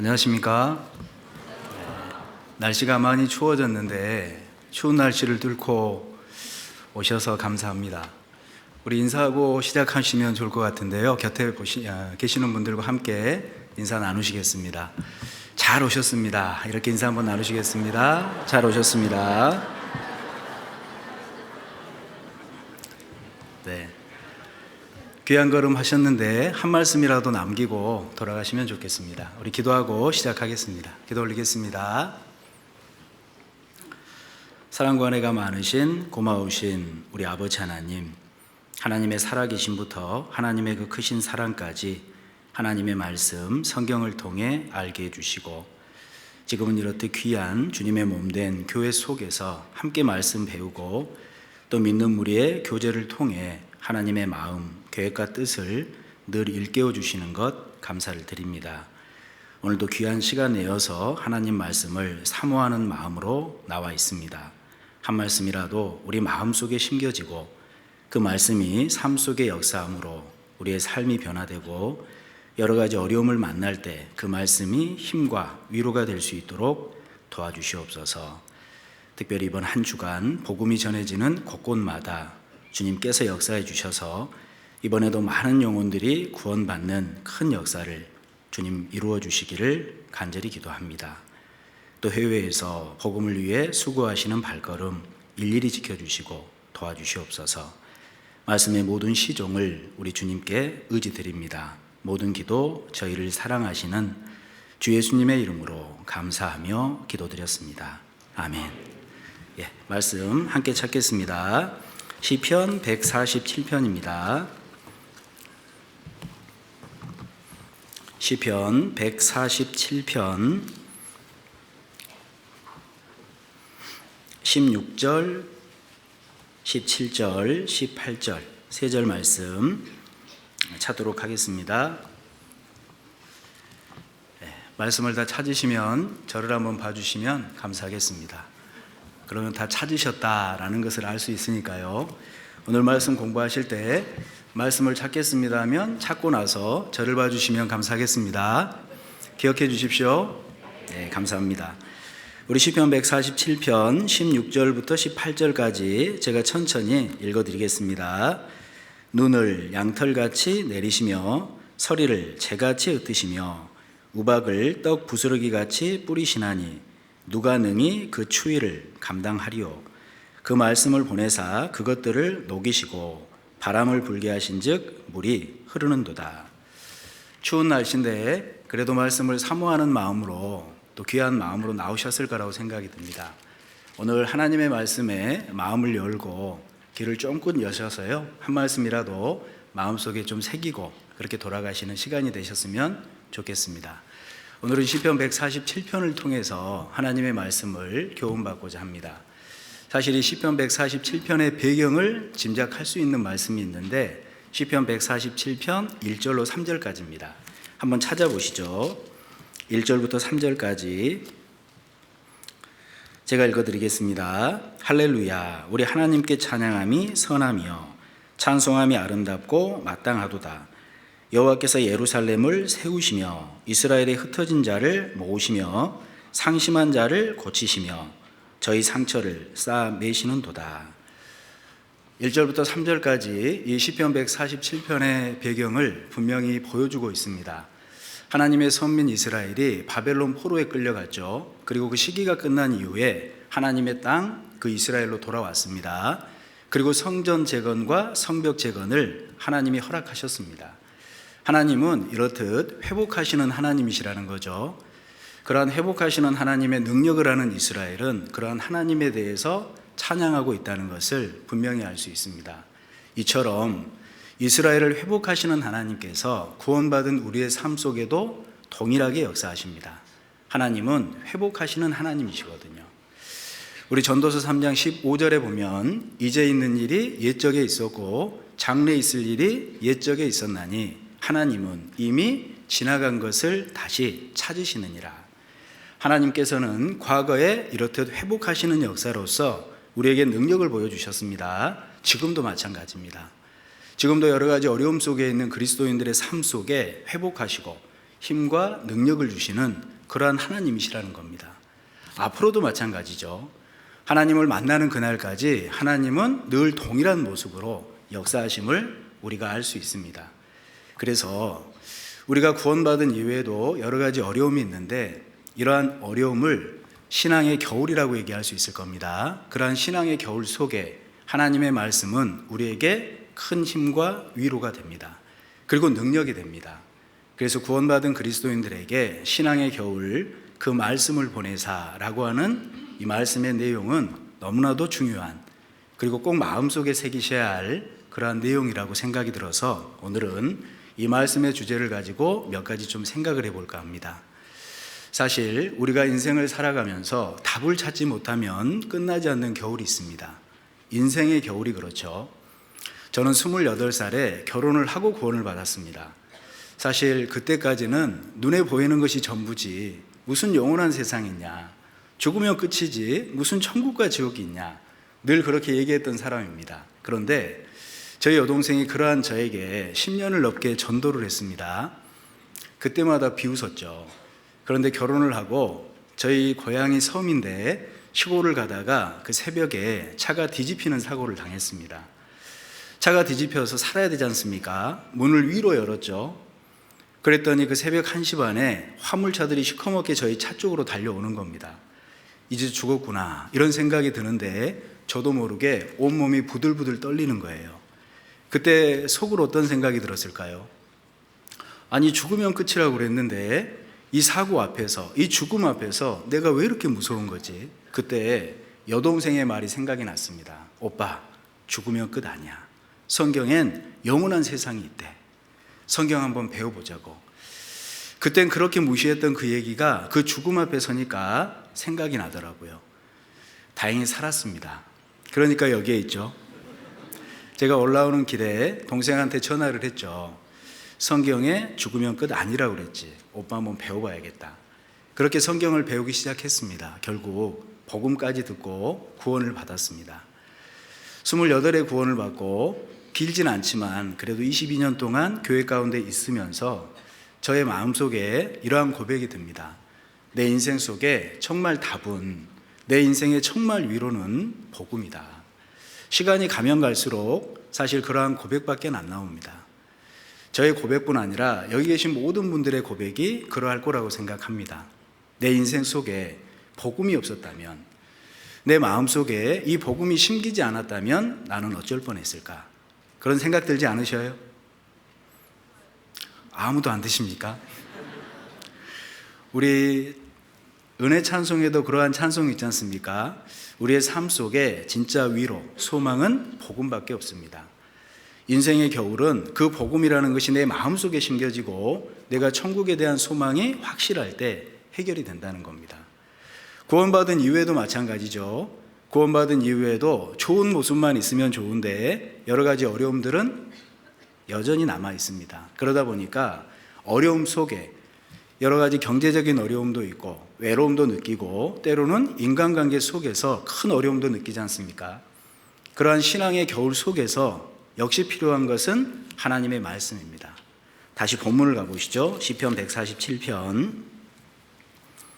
안녕하십니까? 날씨가 많이 추워졌는데 추운 날씨를 뚫고 오셔서 감사합니다. 우리 인사하고 시작하시면 좋을 것 같은데요. 곁에 계시는 분들과 함께 인사 나누시겠습니다. 잘 오셨습니다. 이렇게 인사 한번 나누시겠습니다. 잘 오셨습니다. 네. 귀한 걸음 하셨는데 한 말씀이라도 남기고 돌아가시면 좋겠습니다. 우리 기도하고 시작하겠습니다. 기도 올리겠습니다. 사랑과 은혜가 많으신 고마우신 우리 아버지 하나님, 하나님의 살아계심부터 하나님의 그 크신 사랑까지 하나님의 말씀 성경을 통해 알게 해주시고 지금은 이렇듯 귀한 주님의 몸된 교회 속에서 함께 말씀 배우고 또 믿는 무리의 교제를 통해 하나님의 마음, 계획과 뜻을 늘 일깨워 주시는 것 감사를 드립니다. 오늘도 귀한 시간 내어서 하나님 말씀을 사모하는 마음으로 나와 있습니다. 한 말씀이라도 우리 마음속에 심겨지고 그 말씀이 삶 속의 역사함으로 우리의 삶이 변화되고 여러 가지 어려움을 만날 때 그 말씀이 힘과 위로가 될 수 있도록 도와주시옵소서. 특별히 이번 한 주간 복음이 전해지는 곳곳마다 주님께서 역사해 주셔서 이번에도 많은 영혼들이 구원받는 큰 역사를 주님 이루어 주시기를 간절히 기도합니다. 또 해외에서 복음을 위해 수고하시는 발걸음 일일이 지켜주시고 도와주시옵소서. 말씀의 모든 시종을 우리 주님께 의지드립니다. 모든 기도 저희를 사랑하시는 주 예수님의 이름으로 감사하며 기도드렸습니다. 아멘. 말씀 함께 찾겠습니다. 시편 147편입니다. 시편 147편 16절, 17절, 18절 세 절 말씀 찾도록 하겠습니다. 말씀을 다 찾으시면 저를 한번 봐주시면 감사하겠습니다. 그러면 다 찾으셨다라는 것을 알 수 있으니까요. 오늘 말씀 공부하실 때 말씀을 찾겠습니다 하면 찾고 나서 저를 봐주시면 감사하겠습니다. 기억해 주십시오. 네, 감사합니다. 우리 시편 147편 16절부터 18절까지 제가 천천히 읽어드리겠습니다. 눈을 양털같이 내리시며 서리를 재같이 흩으시며 우박을 떡 부스러기같이 뿌리시나니 누가 능히 그 추위를 감당하리요. 그 말씀을 보내사 그것들을 녹이시고 바람을 불게 하신즉 물이 흐르는도다. 추운 날씨인데 그래도 말씀을 사모하는 마음으로 또 귀한 마음으로 나오셨을 거라고 생각이 듭니다. 오늘 하나님의 말씀에 마음을 열고 귀를 쫑긋 여셔서요 한 말씀이라도 마음속에 좀 새기고 그렇게 돌아가시는 시간이 되셨으면 좋겠습니다. 오늘은 시편 147편을 통해서 하나님의 말씀을 교훈받고자 합니다. 사실 이 시편 147편의 배경을 짐작할 수 있는 말씀이 있는데 시편 147편 1절로 3절까지입니다. 한번 찾아보시죠. 1절부터 3절까지 제가 읽어드리겠습니다. 할렐루야, 우리 하나님께 찬양함이 선하며 찬송함이 아름답고 마땅하도다. 여호와께서 예루살렘을 세우시며 이스라엘의 흩어진 자를 모으시며 상심한 자를 고치시며 저희 상처를 쌓아 매시는도다. 1절부터 3절까지 이 시편 147편의 배경을 분명히 보여주고 있습니다. 하나님의 선민 이스라엘이 바벨론 포로에 끌려갔죠. 그리고 그 시기가 끝난 이후에 하나님의 땅 그 이스라엘로 돌아왔습니다. 그리고 성전 재건과 성벽 재건을 하나님이 허락하셨습니다. 하나님은 이렇듯 회복하시는 하나님이시라는 거죠. 그러한 회복하시는 하나님의 능력을 아는 이스라엘은 그러한 하나님에 대해서 찬양하고 있다는 것을 분명히 알 수 있습니다. 이처럼 이스라엘을 회복하시는 하나님께서 구원받은 우리의 삶 속에도 동일하게 역사하십니다. 하나님은 회복하시는 하나님이시거든요. 우리 전도서 3장 15절에 보면 이제 있는 일이 옛적에 있었고 장래 있을 일이 옛적에 있었나니 하나님은 이미 지나간 것을 다시 찾으시느니라. 하나님께서는 과거에 이렇듯 회복하시는 역사로서 우리에게 능력을 보여주셨습니다. 지금도 마찬가지입니다. 지금도 여러 가지 어려움 속에 있는 그리스도인들의 삶 속에 회복하시고 힘과 능력을 주시는 그러한 하나님이시라는 겁니다. 앞으로도 마찬가지죠. 하나님을 만나는 그날까지 하나님은 늘 동일한 모습으로 역사하심을 우리가 알 수 있습니다. 그래서 우리가 구원받은 이후에도 여러 가지 어려움이 있는데 이러한 어려움을 신앙의 겨울이라고 얘기할 수 있을 겁니다. 그러한 신앙의 겨울 속에 하나님의 말씀은 우리에게 큰 힘과 위로가 됩니다. 그리고 능력이 됩니다. 그래서 구원받은 그리스도인들에게 신앙의 겨울, 그 말씀을 보내사라고 하는 이 말씀의 내용은 너무나도 중요한, 그리고 꼭 마음속에 새기셔야 할 그러한 내용이라고 생각이 들어서 오늘은 이 말씀의 주제를 가지고 몇 가지 좀 생각을 해볼까 합니다. 사실 우리가 인생을 살아가면서 답을 찾지 못하면 끝나지 않는 겨울이 있습니다. 인생의 겨울이 그렇죠. 저는 28살에 결혼을 하고 구원을 받았습니다. 사실 그때까지는 눈에 보이는 것이 전부지 무슨 영원한 세상이 있냐, 죽으면 끝이지 무슨 천국과 지옥이 있냐, 늘 그렇게 얘기했던 사람입니다. 그런데 저희 여동생이 그러한 저에게 10년을 넘게 전도를 했습니다. 그때마다 비웃었죠. 그런데 결혼을 하고 저희 고향이 섬인데 시골을 가다가 그 새벽에 차가 뒤집히는 사고를 당했습니다. 차가 뒤집혀서 살아야 되지 않습니까? 문을 위로 열었죠. 그랬더니 그 새벽 1시 반에 화물차들이 시커멓게 저희 차 쪽으로 달려오는 겁니다. 이제 죽었구나 이런 생각이 드는데 저도 모르게 온몸이 부들부들 떨리는 거예요. 그때 속으로 어떤 생각이 들었을까요? 아니, 죽으면 끝이라고 그랬는데 이 사고 앞에서, 이 죽음 앞에서 내가 왜 이렇게 무서운 거지? 그때 여동생의 말이 생각이 났습니다. 오빠, 죽으면 끝 아니야. 성경엔 영원한 세상이 있대. 성경 한번 배워보자고. 그땐 그렇게 무시했던 그 얘기가 그 죽음 앞에 서니까 생각이 나더라고요. 다행히 살았습니다. 그러니까 여기에 있죠. 제가 올라오는 길에 동생한테 전화를 했죠. 성경에 죽으면 끝 아니라고 그랬지. 오빠 한번 배워봐야겠다. 그렇게 성경을 배우기 시작했습니다. 결국 복음까지 듣고 구원을 받았습니다. 28에 구원을 받고 길진 않지만 그래도 22년 동안 교회 가운데 있으면서 저의 마음속에 이러한 고백이 듭니다. 내 인생 속에 정말 답은, 내 인생의 정말 위로는 복음이다. 시간이 가면 갈수록 사실 그러한 고백밖에 안 나옵니다. 저의 고백뿐 아니라 여기 계신 모든 분들의 고백이 그러할 거라고 생각합니다. 내 인생 속에 복음이 없었다면, 내 마음속에 이 복음이 심기지 않았다면 나는 어쩔 뻔했을까? 그런 생각 들지 않으셔요? 아무도 안 드십니까? 우리 은혜 찬송에도 그러한 찬송이 있지 않습니까? 우리의 삶 속에 진짜 위로, 소망은 복음밖에 없습니다. 인생의 겨울은 그 복음이라는 것이 내 마음속에 심겨지고 내가 천국에 대한 소망이 확실할 때 해결이 된다는 겁니다. 구원받은 이후에도 마찬가지죠. 구원받은 이후에도 좋은 모습만 있으면 좋은데 여러 가지 어려움들은 여전히 남아 있습니다. 그러다 보니까 어려움 속에 여러 가지 경제적인 어려움도 있고 외로움도 느끼고 때로는 인간관계 속에서 큰 어려움도 느끼지 않습니까? 그러한 신앙의 겨울 속에서 역시 필요한 것은 하나님의 말씀입니다. 다시 본문을 가보시죠. 시편 147편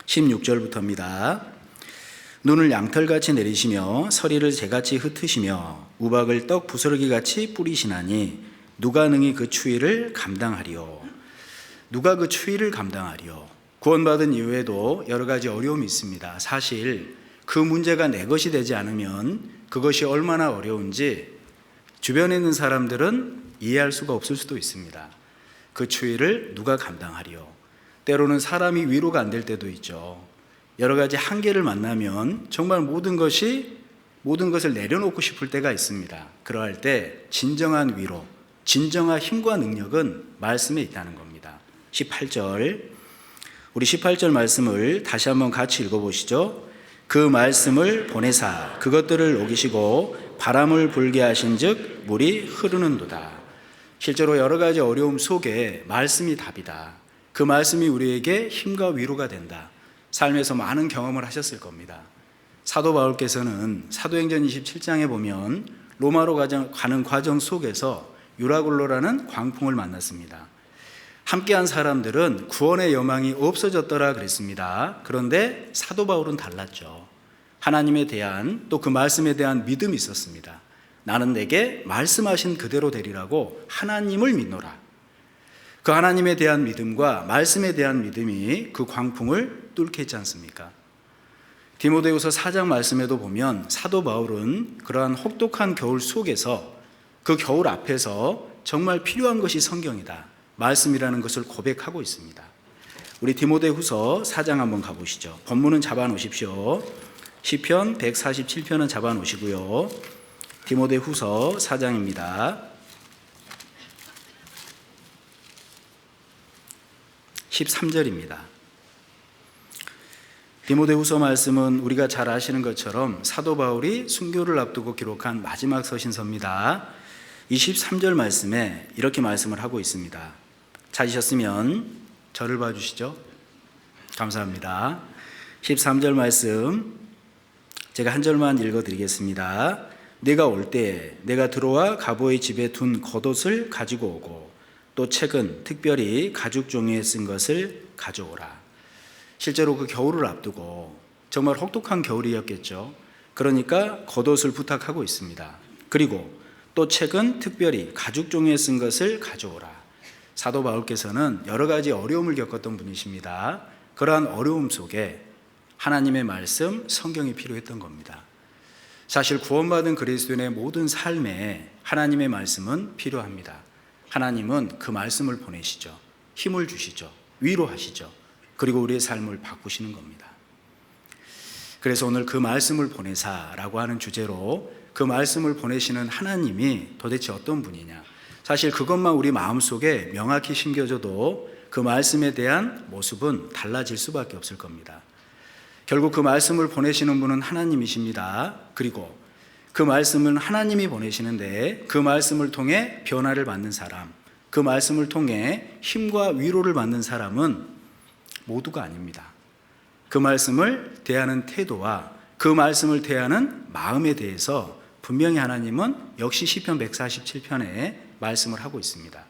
16절부터입니다. 눈을 양털같이 내리시며 서리를 재같이 흩으시며 우박을 떡 부스러기같이 뿌리시나니 누가 능히 그 추위를 감당하리요? 누가 그 추위를 감당하리요? 구원받은 이후에도 여러 가지 어려움이 있습니다. 사실 그 문제가 내 것이 되지 않으면 그것이 얼마나 어려운지 주변에 있는 사람들은 이해할 수가 없을 수도 있습니다. 그 추위를 누가 감당하리요? 때로는 사람이 위로가 안 될 때도 있죠. 여러 가지 한계를 만나면 정말 모든 것을 내려놓고 싶을 때가 있습니다. 그러할 때 진정한 위로, 진정한 힘과 능력은 말씀에 있다는 겁니다. 18절, 우리 18절 말씀을 다시 한번 같이 읽어보시죠. 그 말씀을 보내사 그것들을 녹이시고 바람을 불게 하신즉 물이 흐르는도다. 실제로 여러 가지 어려움 속에 말씀이 답이다. 그 말씀이 우리에게 힘과 위로가 된다. 삶에서 많은 경험을 하셨을 겁니다. 사도 바울께서는 사도행전 27장에 보면 로마로 가는 과정 속에서 유라굴로라는 광풍을 만났습니다. 함께한 사람들은 구원의 여망이 없어졌더라 그랬습니다. 그런데 사도 바울은 달랐죠. 하나님에 대한 또 그 말씀에 대한 믿음이 있었습니다. 나는 내게 말씀하신 그대로 되리라고 하나님을 믿노라. 그 하나님에 대한 믿음과 말씀에 대한 믿음이 그 광풍을 뚫게 했지 않습니까? 디모데후서 4장 말씀에도 보면 사도 바울은 그러한 혹독한 겨울 속에서 그 겨울 앞에서 정말 필요한 것이 성경이다, 말씀이라는 것을 고백하고 있습니다. 우리 디모데후서 4장 한번 가보시죠. 본문은 잡아놓으십시오. 시편 147편은 잡아놓으시고요. 디모데후서 4장입니다. 13절입니다. 디모데후서 말씀은 우리가 잘 아시는 것처럼 사도 바울이 순교를 앞두고 기록한 마지막 서신서입니다. 23절 말씀에 이렇게 말씀을 하고 있습니다. 찾으셨으면 저를 봐주시죠. 감사합니다. 13절 말씀 제가 한 절만 읽어드리겠습니다. 내가 올 때에 내가 들어와 가보의 집에 둔 겉옷을 가지고 오고 또 책은 특별히 가죽 종이에 쓴 것을 가져오라. 실제로 그 겨울을 앞두고 정말 혹독한 겨울이었겠죠. 그러니까 겉옷을 부탁하고 있습니다. 그리고 또 책은 특별히 가죽 종이에 쓴 것을 가져오라. 사도 바울께서는 여러 가지 어려움을 겪었던 분이십니다. 그러한 어려움 속에 하나님의 말씀, 성경이 필요했던 겁니다. 사실 구원받은 그리스도인의 모든 삶에 하나님의 말씀은 필요합니다. 하나님은 그 말씀을 보내시죠. 힘을 주시죠. 위로하시죠. 그리고 우리의 삶을 바꾸시는 겁니다. 그래서 오늘 그 말씀을 보내사라고 하는 주제로 그 말씀을 보내시는 하나님이 도대체 어떤 분이냐, 사실 그것만 우리 마음속에 명확히 심겨져도 그 말씀에 대한 모습은 달라질 수밖에 없을 겁니다. 결국 그 말씀을 보내시는 분은 하나님이십니다. 그리고 그 말씀은 하나님이 보내시는데 그 말씀을 통해 변화를 받는 사람, 그 말씀을 통해 힘과 위로를 받는 사람은 모두가 아닙니다. 그 말씀을 대하는 태도와 그 말씀을 대하는 마음에 대해서 분명히 하나님은 역시 시편 147편에 말씀을 하고 있습니다.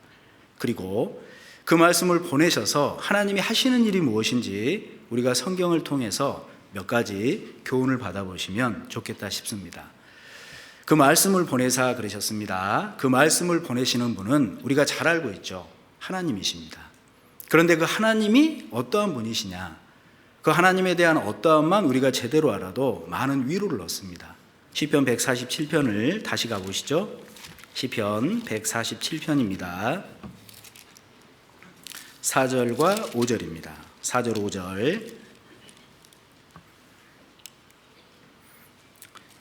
그리고 그 말씀을 보내셔서 하나님이 하시는 일이 무엇인지 우리가 성경을 통해서 몇 가지 교훈을 받아보시면 좋겠다 싶습니다. 그 말씀을 보내사 그러셨습니다. 그 말씀을 보내시는 분은 우리가 잘 알고 있죠. 하나님이십니다. 그런데 그 하나님이 어떠한 분이시냐, 그 하나님에 대한 어떠함만 우리가 제대로 알아도 많은 위로를 얻습니다. 시편 147편을 다시 가보시죠. 시편 147편입니다. 4절과 5절입니다. 4절 5절.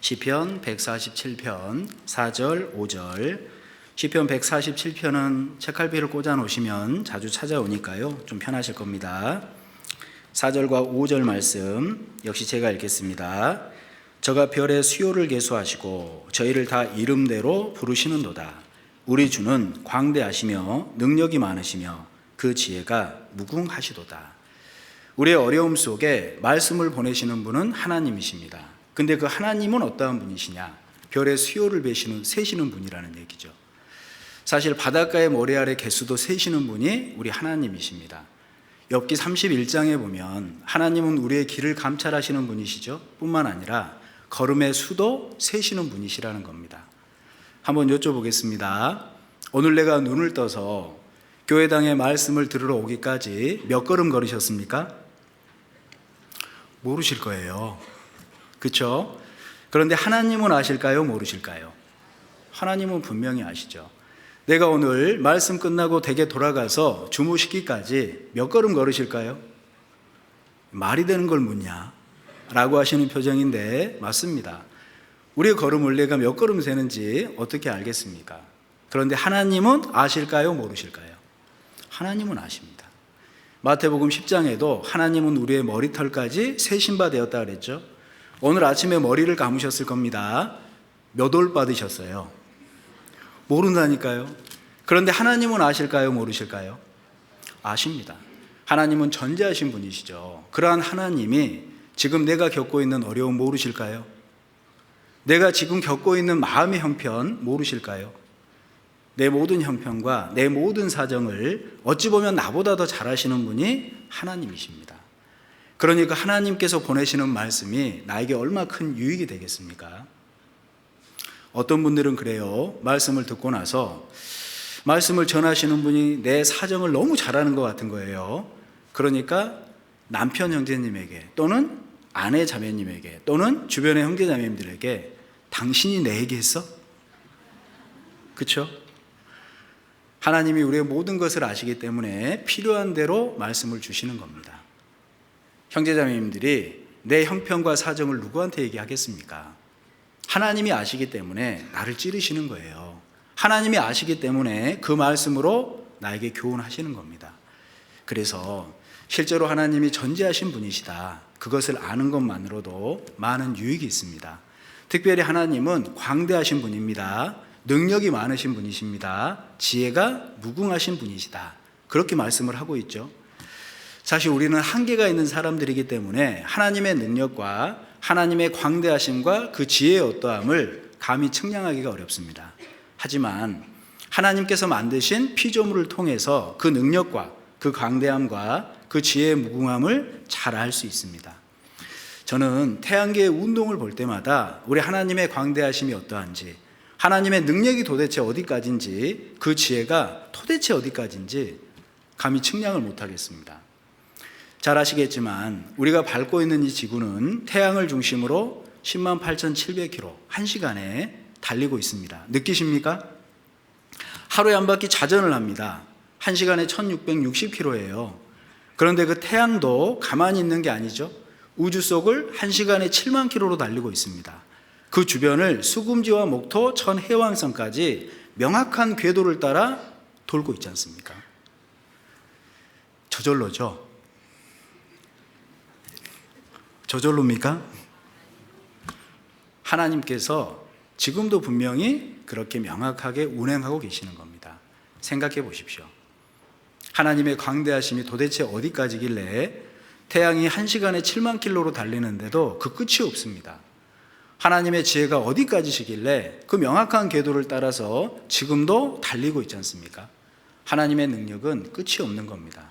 시편 147편 4절 5절. 시편 147편은 책갈피를 꽂아 놓으시면 자주 찾아오니까요, 좀 편하실 겁니다. 4절과 5절 말씀 역시 제가 읽겠습니다. 저가 별의 수요를 계수하시고 저희를 다 이름대로 부르시는도다. 우리 주는 광대하시며 능력이 많으시며 그 지혜가 무궁하시도다. 우리의 어려움 속에 말씀을 보내시는 분은 하나님이십니다. 근데 그 하나님은 어떠한 분이시냐? 별의 수요를 세시는 분이라는 얘기죠. 사실 바닷가의 모래 아래 개수도 세시는 분이 우리 하나님이십니다. 욥기 31장에 보면 하나님은 우리의 길을 감찰하시는 분이시죠. 뿐만 아니라 걸음의 수도 세시는 분이시라는 겁니다. 한번 여쭤보겠습니다. 오늘 내가 눈을 떠서 교회당의 말씀을 들으러 오기까지 몇 걸음 걸으셨습니까? 모르실 거예요. 그렇죠? 그런데 하나님은 아실까요? 모르실까요? 하나님은 분명히 아시죠. 내가 오늘 말씀 끝나고 댁에 돌아가서 주무시기까지 몇 걸음 걸으실까요? 말이 되는 걸 묻냐? 라고 하시는 표정인데 맞습니다. 우리의 걸음을 내가 몇 걸음 세는지 어떻게 알겠습니까? 그런데 하나님은 아실까요? 모르실까요? 하나님은 아십니다. 마태복음 10장에도 하나님은 우리의 머리털까지 세신 바 되었다 그랬죠. 오늘 아침에 머리를 감으셨을 겁니다. 몇 올 받으셨어요? 모른다니까요. 그런데 하나님은 아실까요? 모르실까요? 아십니다. 하나님은 전지하신 분이시죠. 그러한 하나님이 지금 내가 겪고 있는 어려움 모르실까요? 내가 지금 겪고 있는 마음의 형편 모르실까요? 내 모든 형편과 내 모든 사정을 어찌 보면 나보다 더 잘 아시는 분이 하나님이십니다. 그러니까 하나님께서 보내시는 말씀이 나에게 얼마나 큰 유익이 되겠습니까? 어떤 분들은 그래요. 말씀을 듣고 나서 말씀을 전하시는 분이 내 사정을 너무 잘 아는 것 같은 거예요. 그러니까 남편 형제님에게 또는 아내 자매님에게 또는 주변의 형제 자매님들에게 당신이 내 얘기했어? 그렇죠? 하나님이 우리의 모든 것을 아시기 때문에 필요한 대로 말씀을 주시는 겁니다. 형제 자매님들이 내 형편과 사정을 누구한테 얘기하겠습니까? 하나님이 아시기 때문에 나를 찌르시는 거예요. 하나님이 아시기 때문에 그 말씀으로 나에게 교훈하시는 겁니다. 그래서 실제로 하나님이 전지하신 분이시다. 그것을 아는 것만으로도 많은 유익이 있습니다. 특별히 하나님은 광대하신 분입니다. 능력이 많으신 분이십니다. 지혜가 무궁하신 분이시다. 그렇게 말씀을 하고 있죠. 사실 우리는 한계가 있는 사람들이기 때문에 하나님의 능력과 하나님의 광대하심과 그 지혜의 어떠함을 감히 측량하기가 어렵습니다. 하지만 하나님께서 만드신 피조물을 통해서 그 능력과 그 광대함과 그 지혜의 무궁함을 잘 알 수 있습니다. 저는 태양계의 운동을 볼 때마다 우리 하나님의 광대하심이 어떠한지, 하나님의 능력이 도대체 어디까지인지, 그 지혜가 도대체 어디까지인지 감히 측량을 못하겠습니다. 잘 아시겠지만 우리가 밟고 있는 이 지구는 태양을 중심으로 10만 8,700km 1시간에 달리고 있습니다. 느끼십니까? 하루에 한 바퀴 자전을 합니다. 1시간에 1660km예요. 그런데 그 태양도 가만히 있는 게 아니죠. 우주 속을 1시간에 7만 km로 달리고 있습니다. 그 주변을 수금지와 목토, 전 해왕성까지 명확한 궤도를 따라 돌고 있지 않습니까? 저절로죠. 저절로입니까? 하나님께서 지금도 분명히 그렇게 명확하게 운행하고 계시는 겁니다. 생각해 보십시오. 하나님의 광대하심이 도대체 어디까지길래 태양이 1시간에 7만 킬로로 달리는데도 그 끝이 없습니다. 하나님의 지혜가 어디까지시길래 그 명확한 궤도를 따라서 지금도 달리고 있지 않습니까? 하나님의 능력은 끝이 없는 겁니다.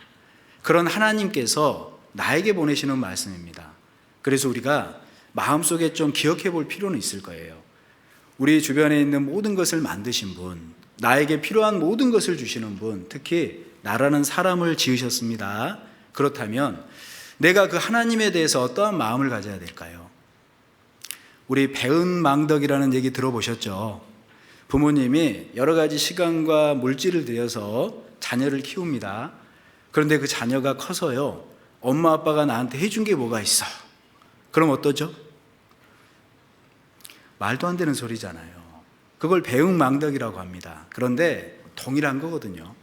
그런 하나님께서 나에게 보내시는 말씀입니다. 그래서 우리가 마음속에 좀 기억해 볼 필요는 있을 거예요. 우리 주변에 있는 모든 것을 만드신 분, 나에게 필요한 모든 것을 주시는 분, 특히 나라는 사람을 지으셨습니다. 그렇다면 내가 그 하나님에 대해서 어떠한 마음을 가져야 될까요? 우리 배은망덕이라는 얘기 들어보셨죠? 부모님이 여러 가지 시간과 물질을 들여서 자녀를 키웁니다. 그런데 그 자녀가 커서요, 엄마 아빠가 나한테 해준 게 뭐가 있어? 그럼 어떠죠? 말도 안 되는 소리잖아요. 그걸 배은망덕이라고 합니다. 그런데 동일한 거거든요.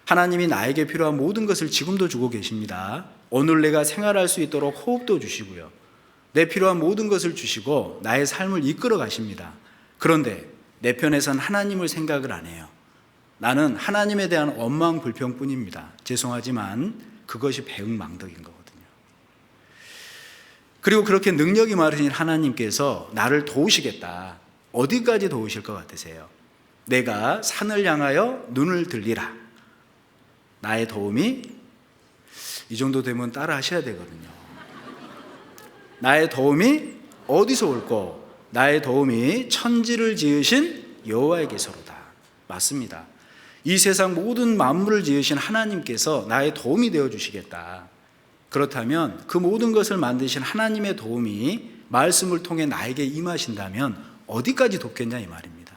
하나님이 나에게 필요한 모든 것을 지금도 주고 계십니다. 오늘 내가 생활할 수 있도록 호흡도 주시고요, 내 필요한 모든 것을 주시고 나의 삶을 이끌어 가십니다. 그런데 내 편에선 하나님을 생각을 안 해요. 나는 하나님에 대한 원망 불평뿐입니다. 죄송하지만 그것이 배은망덕인 거거든요. 그리고 그렇게 능력이 많으신 하나님께서 나를 도우시겠다. 어디까지 도우실 것 같으세요? 내가 산을 향하여 눈을 들리라. 나의 도움이 이 정도 되면 따라 하셔야 되거든요. 나의 도움이 어디서 올꼬? 나의 도움이 천지를 지으신 여호와에게서로다. 맞습니다. 이 세상 모든 만물을 지으신 하나님께서 나의 도움이 되어 주시겠다. 그렇다면 그 모든 것을 만드신 하나님의 도움이 말씀을 통해 나에게 임하신다면 어디까지 돕겠냐 이 말입니다.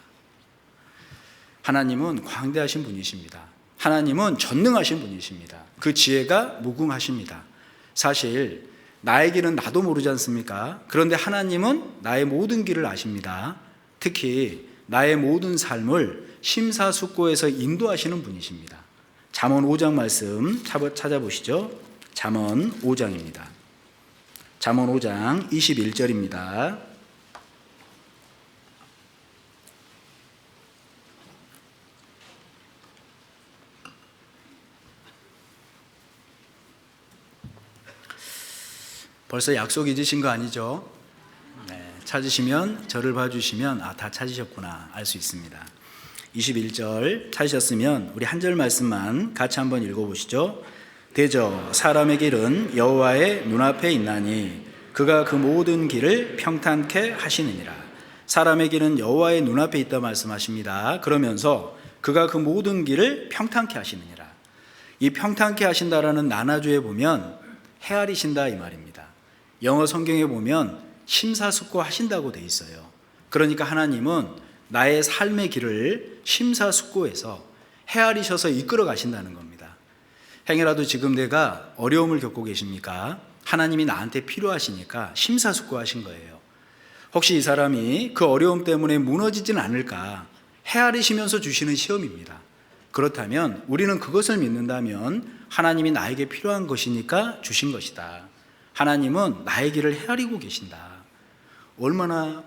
하나님은 광대하신 분이십니다. 하나님은 전능하신 분이십니다. 그 지혜가 무궁하십니다. 사실 나의 길은 나도 모르지 않습니까? 그런데 하나님은 나의 모든 길을 아십니다. 특히 나의 모든 삶을 심사숙고해서 인도하시는 분이십니다. 잠언 5장 말씀 찾아보시죠. 잠언 5장입니다. 잠언 5장 21절입니다. 벌써 약속 잊으신 거 아니죠? 네, 찾으시면 저를 봐주시면 다 찾으셨구나 알 수 있습니다. 21절 찾으셨으면 우리 한 절 말씀만 같이 한번 읽어보시죠. 대저 사람의 길은 여호와의 눈앞에 있나니 그가 그 모든 길을 평탄케 하시느니라. 사람의 길은 여호와의 눈앞에 있다 말씀하십니다. 그러면서 그가 그 모든 길을 평탄케 하시느니라. 이 평탄케 하신다라는 나나주에 보면 헤아리신다 이 말입니다. 영어 성경에 보면 심사숙고하신다고 돼 있어요. 그러니까 하나님은 나의 삶의 길을 심사숙고해서 헤아리셔서 이끌어 가신다는 겁니다. 행여라도 지금 내가 어려움을 겪고 계십니까? 하나님이 나한테 필요하시니까 심사숙고하신 거예요. 혹시 이 사람이 그 어려움 때문에 무너지진 않을까 헤아리시면서 주시는 시험입니다. 그렇다면 우리는 그것을 믿는다면 하나님이 나에게 필요한 것이니까 주신 것이다. 하나님은 나의 길을 헤아리고 계신다. 얼마나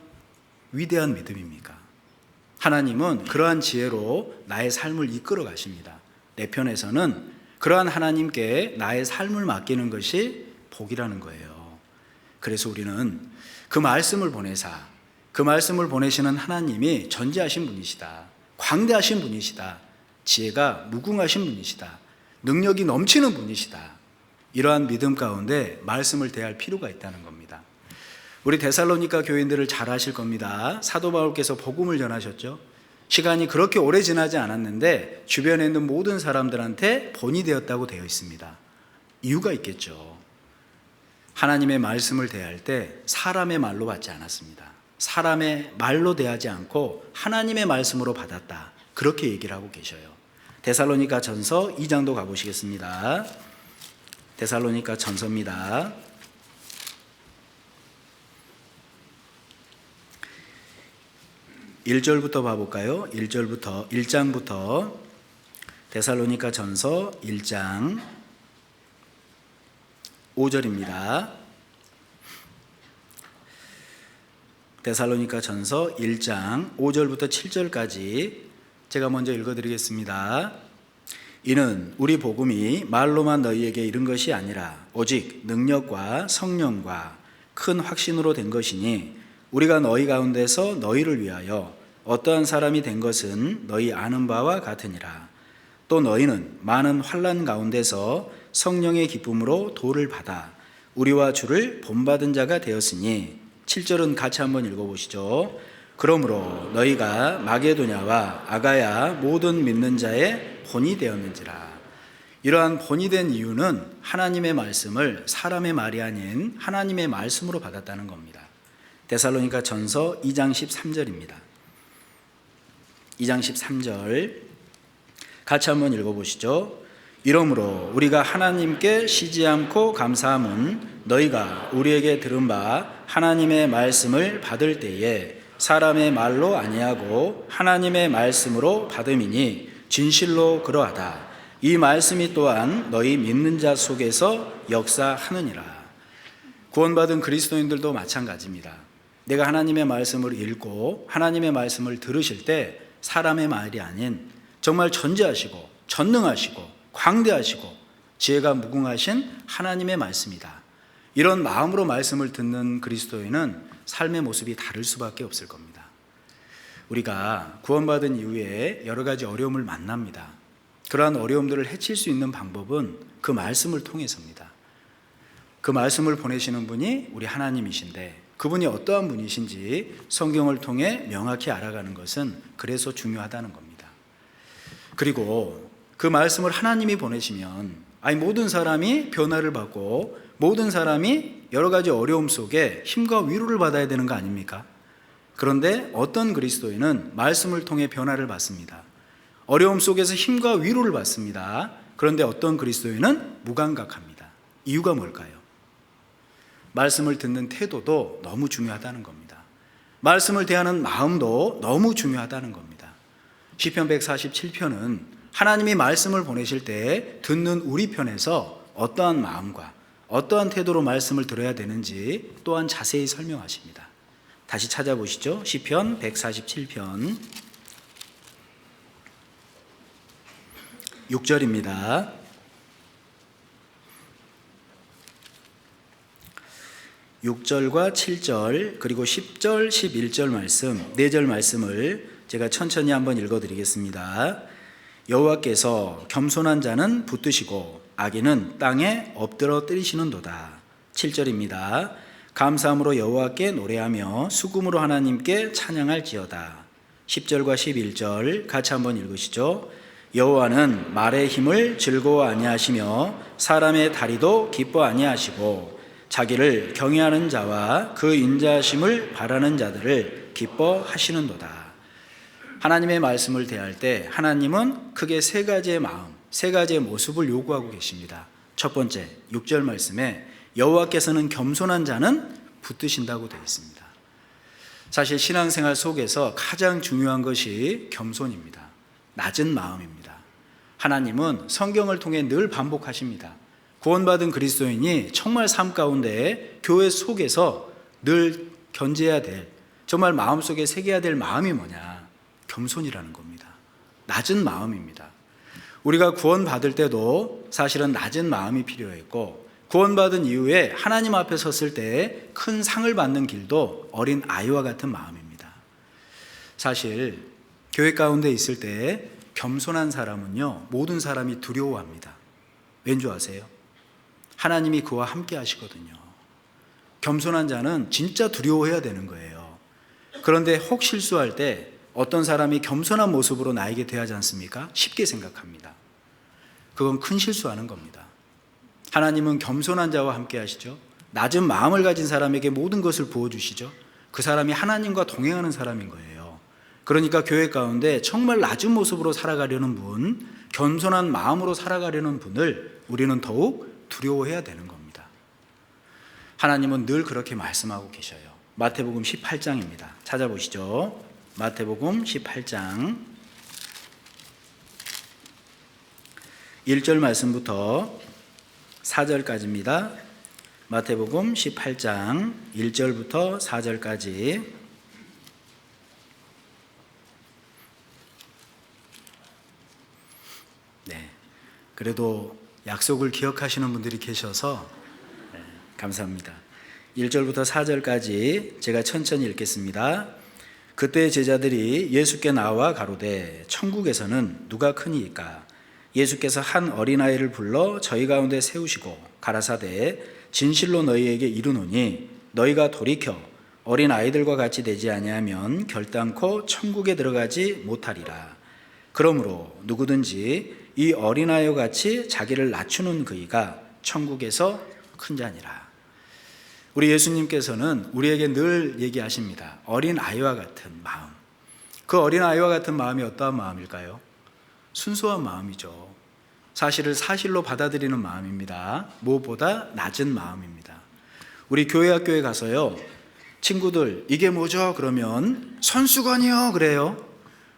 위대한 믿음입니까? 하나님은 그러한 지혜로 나의 삶을 이끌어 가십니다. 내 편에서는 그러한 하나님께 나의 삶을 맡기는 것이 복이라는 거예요. 그래서 우리는 그 말씀을 보내사 그 말씀을 보내시는 하나님이 전지하신 분이시다. 광대하신 분이시다. 지혜가 무궁하신 분이시다. 능력이 넘치는 분이시다. 이러한 믿음 가운데 말씀을 대할 필요가 있다는 겁니다. 우리 데살로니가 교인들을 잘 아실 겁니다. 사도 바울께서 복음을 전하셨죠. 시간이 그렇게 오래 지나지 않았는데 주변에 있는 모든 사람들한테 본이 되었다고 되어 있습니다. 이유가 있겠죠. 하나님의 말씀을 대할 때 사람의 말로 받지 않았습니다. 사람의 말로 대하지 않고 하나님의 말씀으로 받았다. 그렇게 얘기를 하고 계셔요. 데살로니가 전서 2장도 가보시겠습니다. 데살로니가 전서입니다. 1절부터 봐볼까요? 1장부터 데살로니가 전서 1장 5절입니다. 데살로니가 전서 1장 5절부터 7절까지 제가 먼저 읽어드리겠습니다. 이는 우리 복음이 말로만 너희에게 이른 것이 아니라 오직 능력과 성령과 큰 확신으로 된 것이니 우리가 너희 가운데서 너희를 위하여 어떠한 사람이 된 것은 너희 아는 바와 같으니라. 또 너희는 많은 환난 가운데서 성령의 기쁨으로 도를 받아 우리와 주를 본받은 자가 되었으니 7절은 같이 한번 읽어보시죠. 그러므로 너희가 마게도냐와 아가야 모든 믿는 자의 본이 되었는지라. 이러한 본이 된 이유는 하나님의 말씀을 사람의 말이 아닌 하나님의 말씀으로 받았다는 겁니다. 데살로니가 전서 2장 13절입니다. 2장 13절 같이 한번 읽어보시죠. 이러므로 우리가 하나님께 쉬지 않고 감사함은 너희가 우리에게 들은 바 하나님의 말씀을 받을 때에 사람의 말로 아니하고 하나님의 말씀으로 받음이니 진실로 그러하다. 이 말씀이 또한 너희 믿는 자 속에서 역사하느니라. 구원받은 그리스도인들도 마찬가지입니다. 내가 하나님의 말씀을 읽고 하나님의 말씀을 들으실 때 사람의 말이 아닌 정말 전지하시고 전능하시고 광대하시고 지혜가 무궁하신 하나님의 말씀이다. 이런 마음으로 말씀을 듣는 그리스도인은 삶의 모습이 다를 수밖에 없을 겁니다. 우리가 구원받은 이후에 여러 가지 어려움을 만납니다. 그러한 어려움들을 해칠 수 있는 방법은 그 말씀을 통해서입니다. 그 말씀을 보내시는 분이 우리 하나님이신데 그분이 어떠한 분이신지 성경을 통해 명확히 알아가는 것은 그래서 중요하다는 겁니다. 그리고 그 말씀을 하나님이 보내시면 모든 사람이 변화를 받고 모든 사람이 여러 가지 어려움 속에 힘과 위로를 받아야 되는 거 아닙니까? 그런데 어떤 그리스도인은 말씀을 통해 변화를 받습니다. 어려움 속에서 힘과 위로를 받습니다. 그런데 어떤 그리스도인은 무감각합니다. 이유가 뭘까요? 말씀을 듣는 태도도 너무 중요하다는 겁니다. 말씀을 대하는 마음도 너무 중요하다는 겁니다. 시편 147편은 하나님이 말씀을 보내실 때 듣는 우리 편에서 어떠한 마음과 어떠한 태도로 말씀을 들어야 되는지 또한 자세히 설명하십니다. 다시 찾아보시죠. 시편 147편 6절입니다. 6절과 7절 그리고 10절, 11절 말씀 4절 말씀을 제가 천천히 한번 읽어드리겠습니다. 여호와께서 겸손한 자는 붙드시고 악인은 땅에 엎드러 때리시는도다. 7절입니다. 감사함으로 여호와께 노래하며 수금으로 하나님께 찬양할지어다. 10절과 11절 같이 한번 읽으시죠. 여호와는 말의 힘을 즐거워 아니하시며 사람의 다리도 기뻐 아니하시고 자기를 경외하는 자와 그 인자하심을 바라는 자들을 기뻐하시는도다. 하나님의 말씀을 대할 때 하나님은 크게 세 가지의 마음, 세 가지의 모습을 요구하고 계십니다. 첫 번째, 6절 말씀에 여호와께서는 겸손한 자는 붙드신다고 되어 있습니다. 사실 신앙생활 속에서 가장 중요한 것이 겸손입니다. 낮은 마음입니다. 하나님은 성경을 통해 늘 반복하십니다. 구원받은 그리스도인이 정말 삶 가운데 교회 속에서 늘 견제해야 될, 정말 마음속에 새겨야 될 마음이 뭐냐? 겸손이라는 겁니다. 낮은 마음입니다. 우리가 구원받을 때도 사실은 낮은 마음이 필요했고, 구원받은 이후에 하나님 앞에 섰을 때 큰 상을 받는 길도 어린 아이와 같은 마음입니다. 사실 교회 가운데 있을 때 겸손한 사람은요, 모든 사람이 두려워합니다. 왠지 아세요? 하나님이 그와 함께 하시거든요. 겸손한 자는 진짜 두려워해야 되는 거예요. 그런데 혹 실수할 때 어떤 사람이 겸손한 모습으로 나에게 대하지 않습니까? 쉽게 생각합니다. 그건 큰 실수하는 겁니다. 하나님은 겸손한 자와 함께 하시죠. 낮은 마음을 가진 사람에게 모든 것을 부어주시죠. 그 사람이 하나님과 동행하는 사람인 거예요. 그러니까 교회 가운데 정말 낮은 모습으로 살아가려는 분, 겸손한 마음으로 살아가려는 분을 우리는 더욱 두려워해야 되는 겁니다. 하나님은 늘 그렇게 말씀하고 계셔요. 마태복음 18장입니다. 찾아보시죠. 마태복음 18장 1절 말씀부터 4절까지입니다. 마태복음 18장 1절부터 4절까지. 네, 그래도 약속을 기억하시는 분들이 계셔서 감사합니다. 1절부터 4절까지 제가 천천히 읽겠습니다. 그때 제자들이 예수께 나와 가로되 천국에서는 누가 크니이까? 예수께서 한 어린아이를 불러 저희 가운데 세우시고 가라사대 진실로 너희에게 이르노니 너희가 돌이켜 어린아이들과 같이 되지 아니하면 결단코 천국에 들어가지 못하리라. 그러므로 누구든지 이 어린아이와 같이 자기를 낮추는 그이가 천국에서 큰 자니라. 우리 예수님께서는 우리에게 늘 얘기하십니다. 어린아이와 같은 마음. 그 어린아이와 같은 마음이 어떠한 마음일까요? 순수한 마음이죠. 사실을 사실로 받아들이는 마음입니다. 무엇보다 낮은 마음입니다. 우리 교회 학교에 가서요, 친구들 이게 뭐죠? 그러면 손수건이요 그래요.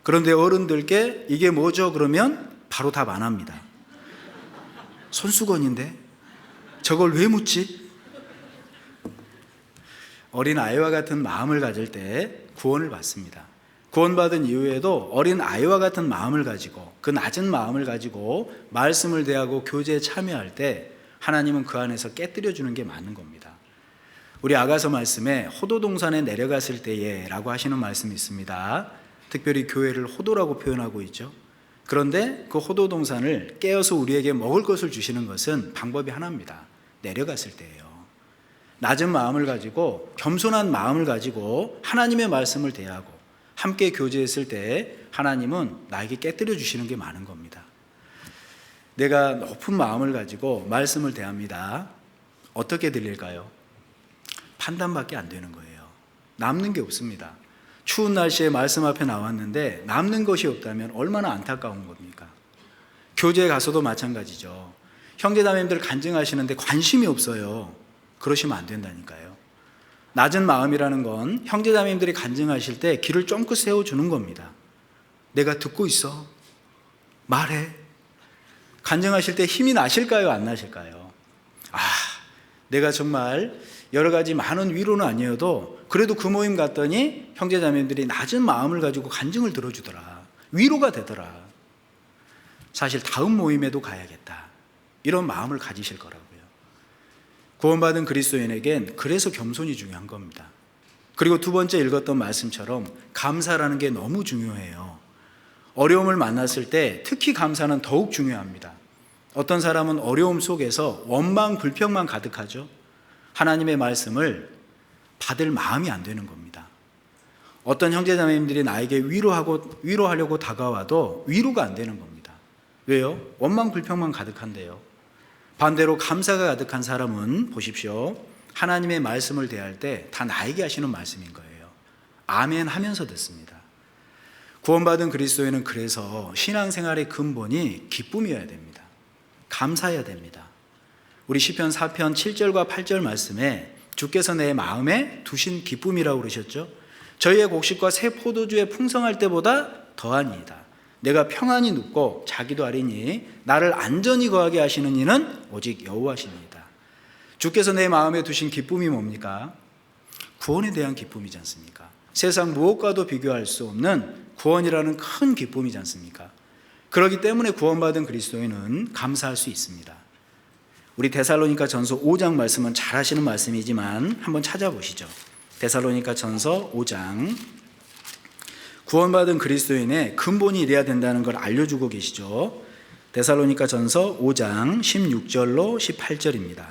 그런데 어른들께 이게 뭐죠? 그러면 바로 답 안 합니다. 손수건인데 저걸 왜 묻지? 어린 아이와 같은 마음을 가질 때 구원을 받습니다. 구원받은 이후에도 어린 아이와 같은 마음을 가지고, 그 낮은 마음을 가지고 말씀을 대하고 교제에 참여할 때 하나님은 그 안에서 깨뜨려 주는 게 맞는 겁니다. 우리 아가서 말씀에 호도동산에 내려갔을 때에 라고 하시는 말씀이 있습니다. 특별히 교회를 호도라고 표현하고 있죠. 그런데 그 호도동산을 깨어서 우리에게 먹을 것을 주시는 것은 방법이 하나입니다. 내려갔을 때예요. 낮은 마음을 가지고, 겸손한 마음을 가지고 하나님의 말씀을 대하고 함께 교제했을 때 하나님은 나에게 깨뜨려 주시는 게 많은 겁니다. 내가 높은 마음을 가지고 말씀을 대합니다. 어떻게 들릴까요? 판단밖에 안 되는 거예요. 남는 게 없습니다. 추운 날씨에 말씀 앞에 나왔는데 남는 것이 없다면 얼마나 안타까운 겁니까? 교제에 가서도 마찬가지죠. 형제자매님들 간증하시는데 관심이 없어요. 그러시면 안 된다니까요. 낮은 마음이라는 건 형제자매님들이 간증하실 때 귀를 쫑긋 세워주는 겁니다. 내가 듣고 있어. 말해. 간증하실 때 힘이 나실까요? 안 나실까요? 내가 정말 여러 가지 많은 위로는 아니어도 그래도 그 모임 갔더니 형제자매님들이 낮은 마음을 가지고 간증을 들어주더라. 위로가 되더라. 사실 다음 모임에도 가야겠다. 이런 마음을 가지실 거라고요. 구원받은 그리스도인에겐 그래서 겸손이 중요한 겁니다. 그리고 두 번째 읽었던 말씀처럼 감사라는 게 너무 중요해요. 어려움을 만났을 때 특히 감사는 더욱 중요합니다. 어떤 사람은 어려움 속에서 원망, 불평만 가득하죠. 하나님의 말씀을 받을 마음이 안 되는 겁니다. 어떤 형제자매님들이 나에게 위로하려고 다가와도 위로가 안 되는 겁니다. 왜요? 원망, 불평만 가득한데요. 반대로 감사가 가득한 사람은 보십시오. 하나님의 말씀을 대할 때 다 나에게 하시는 말씀인 거예요. 아멘 하면서 듣습니다. 구원받은 그리스도인은 그래서 신앙생활의 근본이 기쁨이어야 됩니다. 감사해야 됩니다. 우리 시편 4편 7절과 8절 말씀에 주께서 내 마음에 두신 기쁨이라고 그러셨죠. 저희의 곡식과 새 포도주에 풍성할 때보다 더하니이다. 내가 평안히 눕고 자기도 아리니 나를 안전히 거하게 하시는 이는 오직 여호와시니이다. 주께서 내 마음에 두신 기쁨이 뭡니까? 구원에 대한 기쁨이지 않습니까? 세상 무엇과도 비교할 수 없는 구원이라는 큰 기쁨이지 않습니까? 그렇기 때문에 구원받은 그리스도인은 감사할 수 있습니다. 우리 데살로니가 전서 5장 말씀은 잘 하시는 말씀이지만 한번 찾아보시죠. 데살로니가 전서 5장, 구원받은 그리스도인의 근본이 이래야 된다는 걸 알려주고 계시죠. 데살로니가 전서 5장 16절로 18절입니다.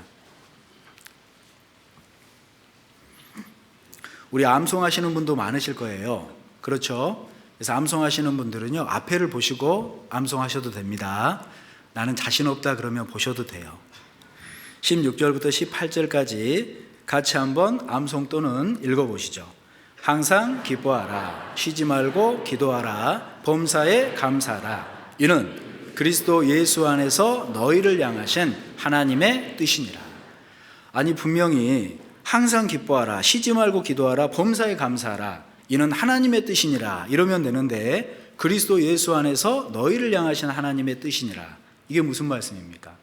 우리 암송하시는 분도 많으실 거예요. 그렇죠? 그래서 암송하시는 분들은요, 앞에를 보시고 암송하셔도 됩니다. 나는 자신 없다 그러면 보셔도 돼요. 16절부터 18절까지 같이 한번 암송 또는 읽어보시죠. 항상 기뻐하라, 쉬지 말고 기도하라, 범사에 감사하라. 이는 그리스도 예수 안에서 너희를 향하신 하나님의 뜻이니라. 아니 분명히 항상 기뻐하라, 쉬지 말고 기도하라, 범사에 감사하라. 이는 하나님의 뜻이니라 이러면 되는데 그리스도 예수 안에서 너희를 향하신 하나님의 뜻이니라. 이게 무슨 말씀입니까?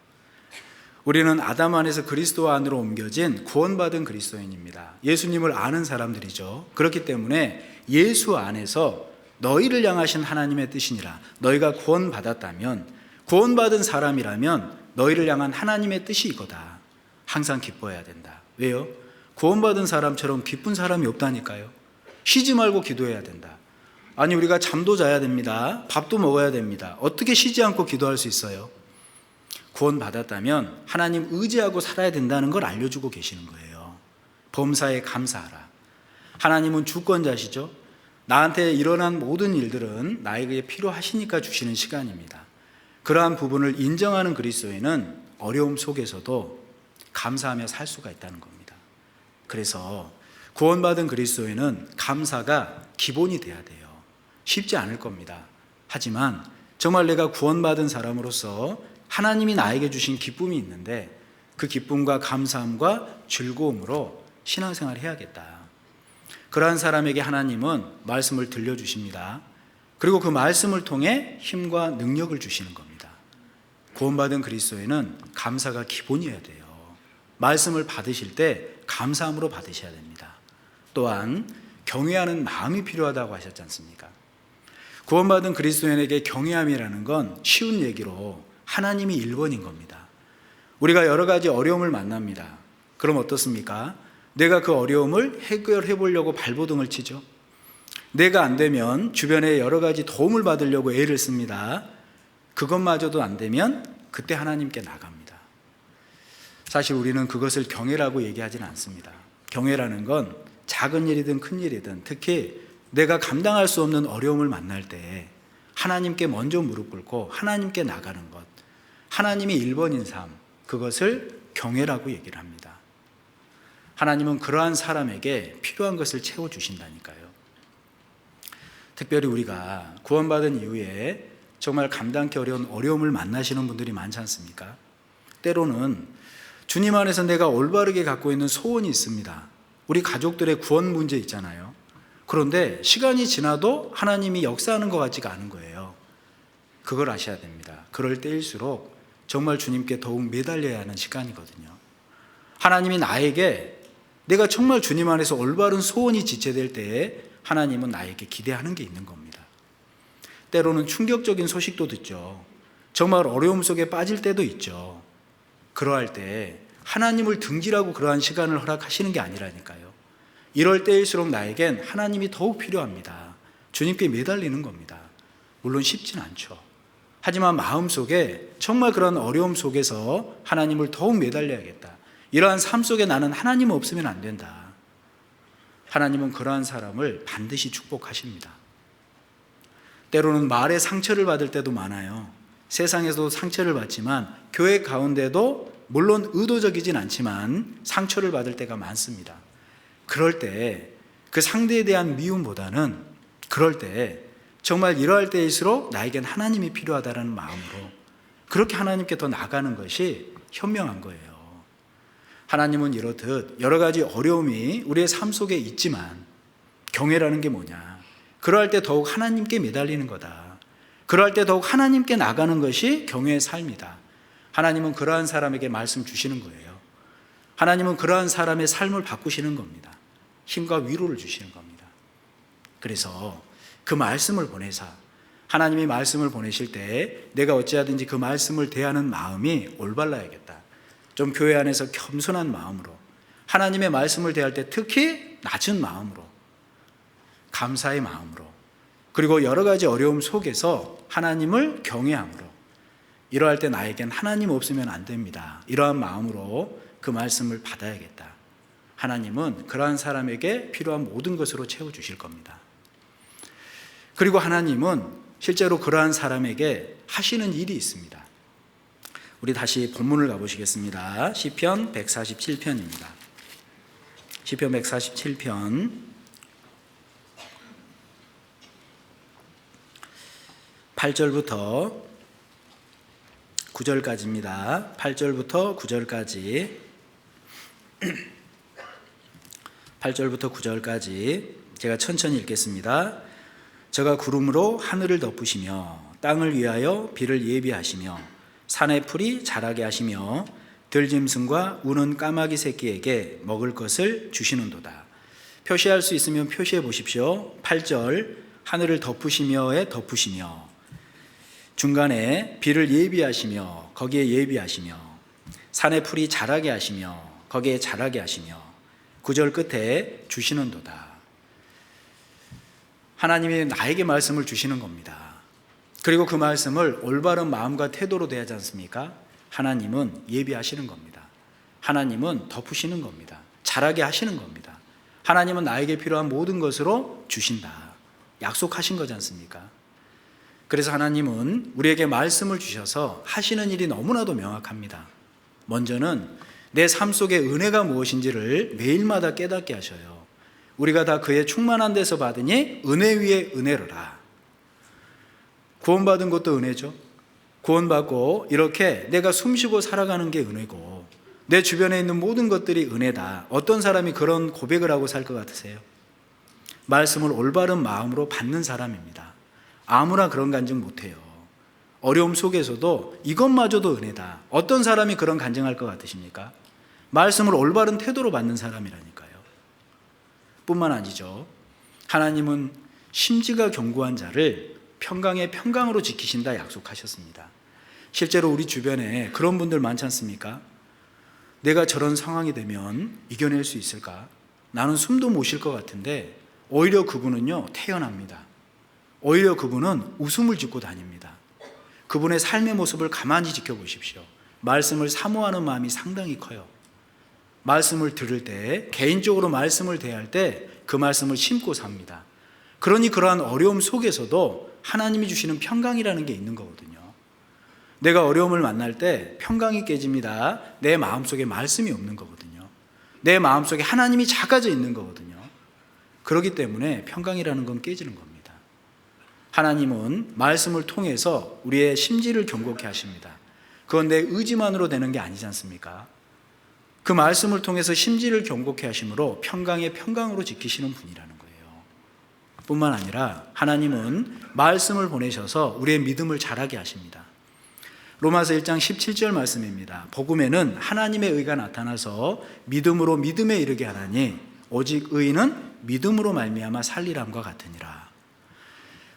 우리는 아담 안에서 그리스도 안으로 옮겨진 구원받은 그리스도인입니다. 예수님을 아는 사람들이죠. 그렇기 때문에 예수 안에서 너희를 향하신 하나님의 뜻이니라. 너희가 구원받았다면, 구원받은 사람이라면 너희를 향한 하나님의 뜻이 이거다. 항상 기뻐해야 된다. 왜요? 구원받은 사람처럼 기쁜 사람이 없다니까요. 쉬지 말고 기도해야 된다. 아니 우리가 잠도 자야 됩니다. 밥도 먹어야 됩니다. 어떻게 쉬지 않고 기도할 수 있어요? 구원받았다면 하나님 의지하고 살아야 된다는 걸 알려주고 계시는 거예요. 범사에 감사하라. 하나님은 주권자시죠. 나한테 일어난 모든 일들은 나에게 필요하시니까 주시는 시간입니다. 그러한 부분을 인정하는 그리스도인은 어려움 속에서도 감사하며 살 수가 있다는 겁니다. 그래서 구원받은 그리스도인은 감사가 기본이 돼야 돼요. 쉽지 않을 겁니다. 하지만 정말 내가 구원받은 사람으로서 하나님이 나에게 주신 기쁨이 있는데 그 기쁨과 감사함과 즐거움으로 신앙생활을 해야겠다. 그러한 사람에게 하나님은 말씀을 들려주십니다. 그리고 그 말씀을 통해 힘과 능력을 주시는 겁니다. 구원받은 그리스도인은 감사가 기본이어야 돼요. 말씀을 받으실 때 감사함으로 받으셔야 됩니다. 또한 경외하는 마음이 필요하다고 하셨지 않습니까? 구원받은 그리스도인에게 경외함이라는 건 쉬운 얘기로 하나님이 1번인 겁니다. 우리가 여러 가지 어려움을 만납니다. 그럼 어떻습니까? 내가 그 어려움을 해결해 보려고 발버둥을 치죠. 내가 안 되면 주변에 여러 가지 도움을 받으려고 애를 씁니다. 그것마저도 안 되면 그때 하나님께 나갑니다. 사실 우리는 그것을 경외라고 얘기하지는 않습니다. 경외라는 건 작은 일이든 큰 일이든 특히 내가 감당할 수 없는 어려움을 만날 때 하나님께 먼저 무릎 꿇고 하나님께 나가는 것, 하나님이 1번인 삶, 그것을 경외라고 얘기를 합니다. 하나님은 그러한 사람에게 필요한 것을 채워주신다니까요. 특별히 우리가 구원받은 이후에 정말 감당기 어려운 어려움을 만나시는 분들이 많지 않습니까? 때로는 주님 안에서 내가 올바르게 갖고 있는 소원이 있습니다. 우리 가족들의 구원 문제 있잖아요. 그런데 시간이 지나도 하나님이 역사하는 것 같지가 않은 거예요. 그걸 아셔야 됩니다. 그럴 때일수록 정말 주님께 더욱 매달려야 하는 시간이거든요. 하나님이 나에게 내가 정말 주님 안에서 올바른 소원이 지체될 때에 하나님은 나에게 기대하는 게 있는 겁니다. 때로는 충격적인 소식도 듣죠. 정말 어려움 속에 빠질 때도 있죠. 그러할 때 하나님을 등지라고 그러한 시간을 허락하시는 게 아니라니까요. 이럴 때일수록 나에겐 하나님이 더욱 필요합니다. 주님께 매달리는 겁니다. 물론 쉽진 않죠. 하지만 마음속에 정말 그런 어려움 속에서 하나님을 더욱 매달려야겠다. 이러한 삶 속에 나는 하나님 없으면 안 된다. 하나님은 그러한 사람을 반드시 축복하십니다. 때로는 말에 상처를 받을 때도 많아요. 세상에서도 상처를 받지만 교회 가운데도 물론 의도적이진 않지만 상처를 받을 때가 많습니다. 그럴 때 그 상대에 대한 미움보다는 그럴 때 정말 이러할 때일수록 나에겐 하나님이 필요하다는 마음으로 그렇게 하나님께 더 나가는 것이 현명한 거예요. 하나님은 이렇듯 여러 가지 어려움이 우리의 삶 속에 있지만 경외라는 게 뭐냐? 그러할 때 더욱 하나님께 매달리는 거다. 그러할 때 더욱 하나님께 나가는 것이 경외의 삶이다. 하나님은 그러한 사람에게 말씀 주시는 거예요. 하나님은 그러한 사람의 삶을 바꾸시는 겁니다. 힘과 위로를 주시는 겁니다. 그래서 그 말씀을 보내사 하나님이 말씀을 보내실 때 내가 어찌하든지 그 말씀을 대하는 마음이 올바라야겠다. 좀 교회 안에서 겸손한 마음으로 하나님의 말씀을 대할 때 특히 낮은 마음으로 감사의 마음으로 그리고 여러 가지 어려움 속에서 하나님을 경외함으로 이러할 때 나에겐 하나님 없으면 안 됩니다. 이러한 마음으로 그 말씀을 받아야겠다. 하나님은 그러한 사람에게 필요한 모든 것으로 채워주실 겁니다. 그리고 하나님은 실제로 그러한 사람에게 하시는 일이 있습니다. 우리 다시 본문을 가보시겠습니다. 시편 147편입니다. 시편 147편 8절부터 9절까지입니다. 8절부터 9절까지 8절부터 9절까지 제가 천천히 읽겠습니다. 저가 구름으로 하늘을 덮으시며 땅을 위하여 비를 예비하시며 산의 풀이 자라게 하시며 들짐승과 우는 까마귀 새끼에게 먹을 것을 주시는도다. 표시할 수 있으면 표시해 보십시오. 8절 하늘을 덮으시며에 덮으시며 중간에 비를 예비하시며 거기에 예비하시며 산의 풀이 자라게 하시며 거기에 자라게 하시며 9절 끝에 주시는도다. 하나님이 나에게 말씀을 주시는 겁니다. 그리고 그 말씀을 올바른 마음과 태도로 대하지 않습니까? 하나님은 예비하시는 겁니다. 하나님은 덮으시는 겁니다. 자라게 하시는 겁니다. 하나님은 나에게 필요한 모든 것으로 주신다. 약속하신 거지 않습니까? 그래서 하나님은 우리에게 말씀을 주셔서 하시는 일이 너무나도 명확합니다. 먼저는 내 삶 속의 은혜가 무엇인지를 매일마다 깨닫게 하셔요. 우리가 다 그의 충만한 데서 받으니 은혜 위에 은혜로라. 구원받은 것도 은혜죠. 구원받고 이렇게 내가 숨쉬고 살아가는 게 은혜고 내 주변에 있는 모든 것들이 은혜다. 어떤 사람이 그런 고백을 하고 살 것 같으세요? 말씀을 올바른 마음으로 받는 사람입니다. 아무나 그런 간증 못해요. 어려움 속에서도 이것마저도 은혜다. 어떤 사람이 그런 간증할 것 같으십니까? 말씀을 올바른 태도로 받는 사람이라니까요. 뿐만 아니죠. 하나님은 심지가 견고한 자를 평강의 평강으로 지키신다 약속하셨습니다. 실제로 우리 주변에 그런 분들 많지 않습니까? 내가 저런 상황이 되면 이겨낼 수 있을까? 나는 숨도 못 쉴 것 같은데 오히려 그분은요 태연합니다. 오히려 그분은 웃음을 짓고 다닙니다. 그분의 삶의 모습을 가만히 지켜보십시오. 말씀을 사모하는 마음이 상당히 커요. 말씀을 들을 때 개인적으로 말씀을 대할 때 그 말씀을 심고 삽니다. 그러니 그러한 어려움 속에서도 하나님이 주시는 평강이라는 게 있는 거거든요. 내가 어려움을 만날 때 평강이 깨집니다. 내 마음속에 말씀이 없는 거거든요. 내 마음속에 하나님이 작아져 있는 거거든요. 그렇기 때문에 평강이라는 건 깨지는 겁니다. 하나님은 말씀을 통해서 우리의 심지를 견고케 하십니다. 그건 내 의지만으로 되는 게 아니지 않습니까? 그 말씀을 통해서 심지를 견고케 하심으로 평강의 평강으로 지키시는 분이라는 거예요. 뿐만 아니라 하나님은 말씀을 보내셔서 우리의 믿음을 자라게 하십니다. 로마서 1장 17절 말씀입니다. 복음에는 하나님의 의가 나타나서 믿음으로 믿음에 이르게 하나니 오직 의인은 믿음으로 말미암아 살리람과 같으니라.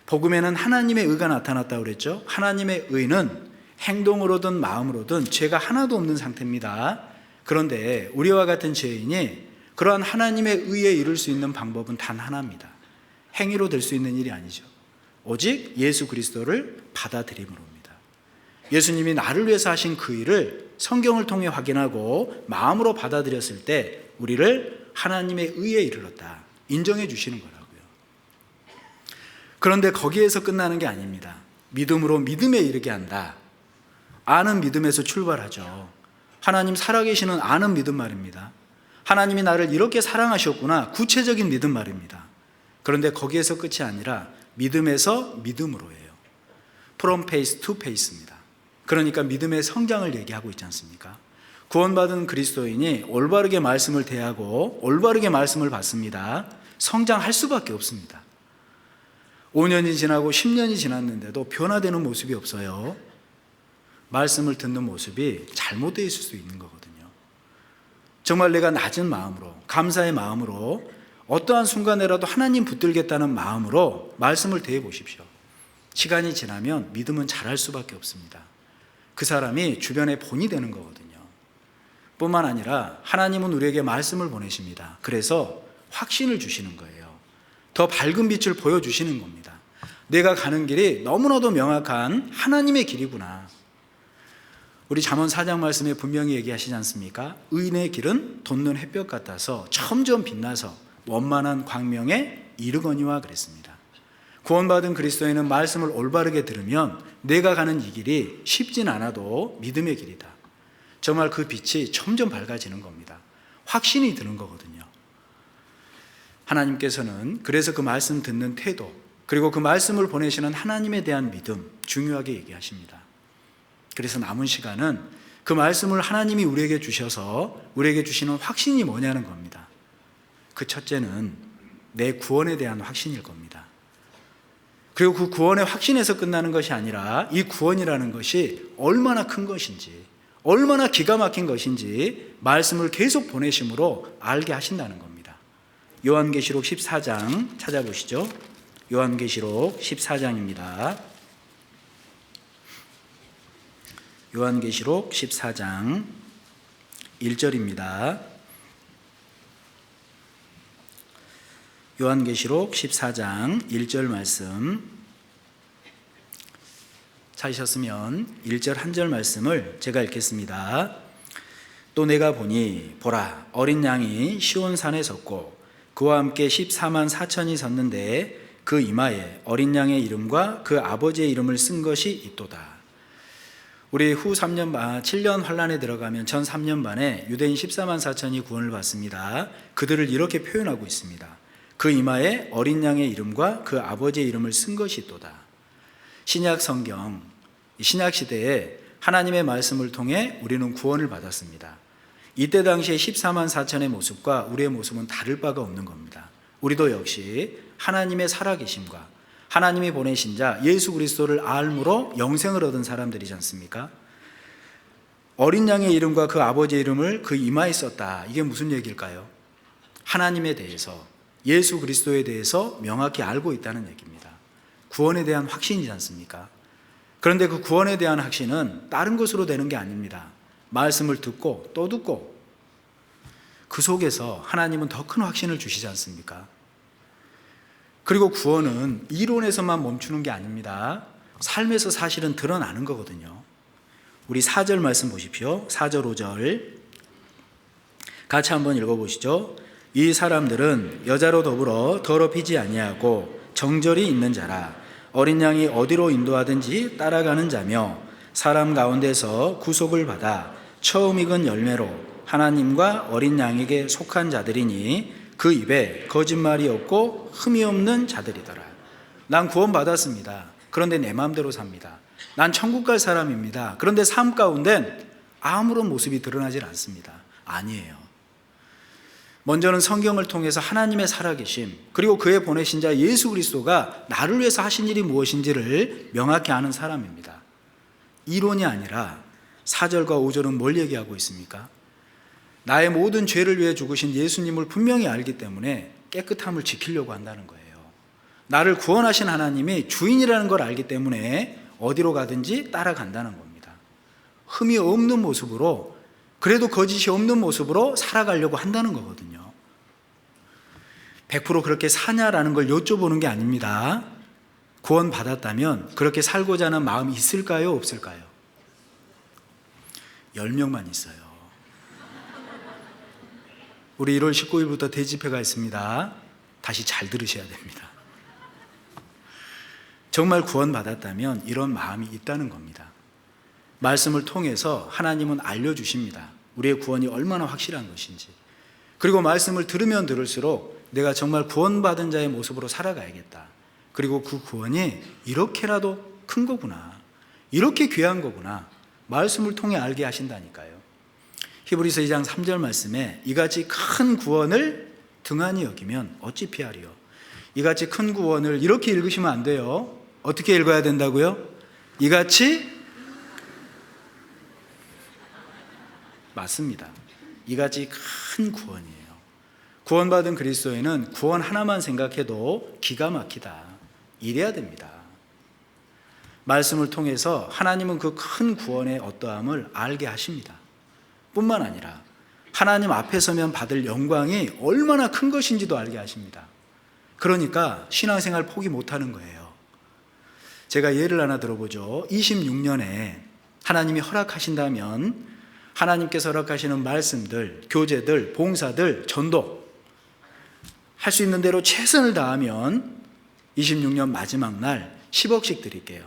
복음에는 하나님의 의가 나타났다고 그랬죠. 하나님의 의는 행동으로든 마음으로든 죄가 하나도 없는 상태입니다. 그런데 우리와 같은 죄인이 그러한 하나님의 의에 이룰 수 있는 방법은 단 하나입니다. 행위로 될 수 있는 일이 아니죠. 오직 예수 그리스도를 받아들임으로입니다. 예수님이 나를 위해서 하신 그 일을 성경을 통해 확인하고 마음으로 받아들였을 때 우리를 하나님의 의에 이르렀다 인정해 주시는 거라고요. 그런데 거기에서 끝나는 게 아닙니다. 믿음으로 믿음에 이르게 한다. 아는 믿음에서 출발하죠. 하나님 살아계시는 아는 믿음 말입니다. 하나님이 나를 이렇게 사랑하셨구나, 구체적인 믿음 말입니다. 그런데 거기에서 끝이 아니라 믿음에서 믿음으로예요. From faith to faith입니다. 그러니까 믿음의 성장을 얘기하고 있지 않습니까? 구원받은 그리스도인이 올바르게 말씀을 대하고 올바르게 말씀을 받습니다. 성장할 수밖에 없습니다. 5년이 지나고 10년이 지났는데도 변화되는 모습이 없어요. 말씀을 듣는 모습이 잘못되어 있을 수 있는 거거든요. 정말 내가 낮은 마음으로, 감사의 마음으로, 어떠한 순간에라도 하나님 붙들겠다는 마음으로 말씀을 대해 보십시오. 시간이 지나면 믿음은 자랄 수밖에 없습니다. 그 사람이 주변의 본이 되는 거거든요. 뿐만 아니라 하나님은 우리에게 말씀을 보내십니다. 그래서 확신을 주시는 거예요. 더 밝은 빛을 보여주시는 겁니다. 내가 가는 길이 너무나도 명확한 하나님의 길이구나. 우리 잠언 4장 말씀에 분명히 얘기하시지 않습니까? 의인의 길은 돋는 햇볕 같아서 점점 빛나서 원만한 광명에 이르거니와 그랬습니다. 구원받은 그리스도인은 말씀을 올바르게 들으면 내가 가는 이 길이 쉽진 않아도 믿음의 길이다. 정말 그 빛이 점점 밝아지는 겁니다. 확신이 드는 거거든요. 하나님께서는 그래서 그 말씀 듣는 태도, 그리고 그 말씀을 보내시는 하나님에 대한 믿음 중요하게 얘기하십니다. 그래서 남은 시간은 그 말씀을 하나님이 우리에게 주셔서 우리에게 주시는 확신이 뭐냐는 겁니다. 그 첫째는 내 구원에 대한 확신일 겁니다. 그리고 그 구원의 확신에서 끝나는 것이 아니라 이 구원이라는 것이 얼마나 큰 것인지, 얼마나 기가 막힌 것인지 말씀을 계속 보내심으로 알게 하신다는 겁니다. 요한계시록 14장 찾아보시죠. 요한계시록 14장입니다. 요한계시록 14장 1절입니다. 요한계시록 14장 1절 말씀 찾으셨으면 1절 한 절 말씀을 제가 읽겠습니다. 또 내가 보니 보라 어린 양이 시온산에 섰고 그와 함께 14만 4천이 섰는데 그 이마에 어린 양의 이름과 그 아버지의 이름을 쓴 것이 있도다. 우리 후 7년 환란에 들어가면 전 3년 반에 유대인 14만 4천이 구원을 받습니다. 그들을 이렇게 표현하고 있습니다. 그 이마에 어린 양의 이름과 그 아버지의 이름을 쓴 것이 있도다. 신약 성경, 신약 시대에 하나님의 말씀을 통해 우리는 구원을 받았습니다. 이때 당시에 14만 4천의 모습과 우리의 모습은 다를 바가 없는 겁니다. 우리도 역시 하나님의 살아계심과 하나님이 보내신 자 예수 그리스도를 알므로 영생을 얻은 사람들이지 않습니까? 어린 양의 이름과 그 아버지의 이름을 그 이마에 썼다. 이게 무슨 얘기일까요? 하나님에 대해서, 예수 그리스도에 대해서 명확히 알고 있다는 얘기입니다. 구원에 대한 확신이지 않습니까? 그런데 그 구원에 대한 확신은 다른 것으로 되는 게 아닙니다. 말씀을 듣고 또 듣고 그 속에서 하나님은 더 큰 확신을 주시지 않습니까? 그리고 구원은 이론에서만 멈추는 게 아닙니다. 삶에서 사실은 드러나는 거거든요. 우리 4절 말씀 보십시오. 4절 5절 같이 한번 읽어보시죠. 이 사람들은 여자로 더불어 더럽히지 아니하고 정절이 있는 자라 어린 양이 어디로 인도하든지 따라가는 자며 사람 가운데서 구속을 받아 처음 익은 열매로 하나님과 어린 양에게 속한 자들이니 그 입에 거짓말이 없고 흠이 없는 자들이더라. 난 구원받았습니다. 그런데 내 마음대로 삽니다. 난 천국 갈 사람입니다. 그런데 삶 가운데 아무런 모습이 드러나질 않습니다. 아니에요. 먼저는 성경을 통해서 하나님의 살아계심, 그리고 그의 보내신 자 예수 그리스도가 나를 위해서 하신 일이 무엇인지를 명확히 아는 사람입니다. 이론이 아니라 4절과 5절은 뭘 얘기하고 있습니까? 나의 모든 죄를 위해 죽으신 예수님을 분명히 알기 때문에 깨끗함을 지키려고 한다는 거예요. 나를 구원하신 하나님이 주인이라는 걸 알기 때문에 어디로 가든지 따라간다는 겁니다. 흠이 없는 모습으로, 그래도 거짓이 없는 모습으로 살아가려고 한다는 거거든요. 100% 그렇게 사냐라는 걸 여쭤보는 게 아닙니다. 구원받았다면 그렇게 살고자 하는 마음이 있을까요? 없을까요? 10명만 있어요. 우리 1월 19일부터 대집회가 있습니다. 다시 잘 들으셔야 됩니다. 정말 구원받았다면 이런 마음이 있다는 겁니다. 말씀을 통해서 하나님은 알려주십니다. 우리의 구원이 얼마나 확실한 것인지. 그리고 말씀을 들으면 들을수록 내가 정말 구원받은 자의 모습으로 살아가야겠다. 그리고 그 구원이 이렇게라도 큰 거구나, 이렇게 귀한 거구나, 말씀을 통해 알게 하신다니까요. 히브리서 2장 3절 말씀에 이같이 큰 구원을 등한히 여기면 어찌 피하리요. 이같이 큰 구원을 이렇게 읽으시면 안 돼요. 어떻게 읽어야 된다고요? 이같이, 맞습니다. 이같이 큰 구원이에요. 구원받은 그리스도인은 구원 하나만 생각해도 기가 막히다, 이래야 됩니다. 말씀을 통해서 하나님은 그 큰 구원의 어떠함을 알게 하십니다. 뿐만 아니라 하나님 앞에 서면 받을 영광이 얼마나 큰 것인지도 알게 하십니다. 그러니까 신앙생활 포기 못하는 거예요. 제가 예를 하나 들어보죠. 26년에 하나님이 허락하신다면 하나님께서 허락하시는 말씀들, 교제들, 봉사들, 전도 할 수 있는 대로 최선을 다하면 26년 마지막 날 10억씩 드릴게요.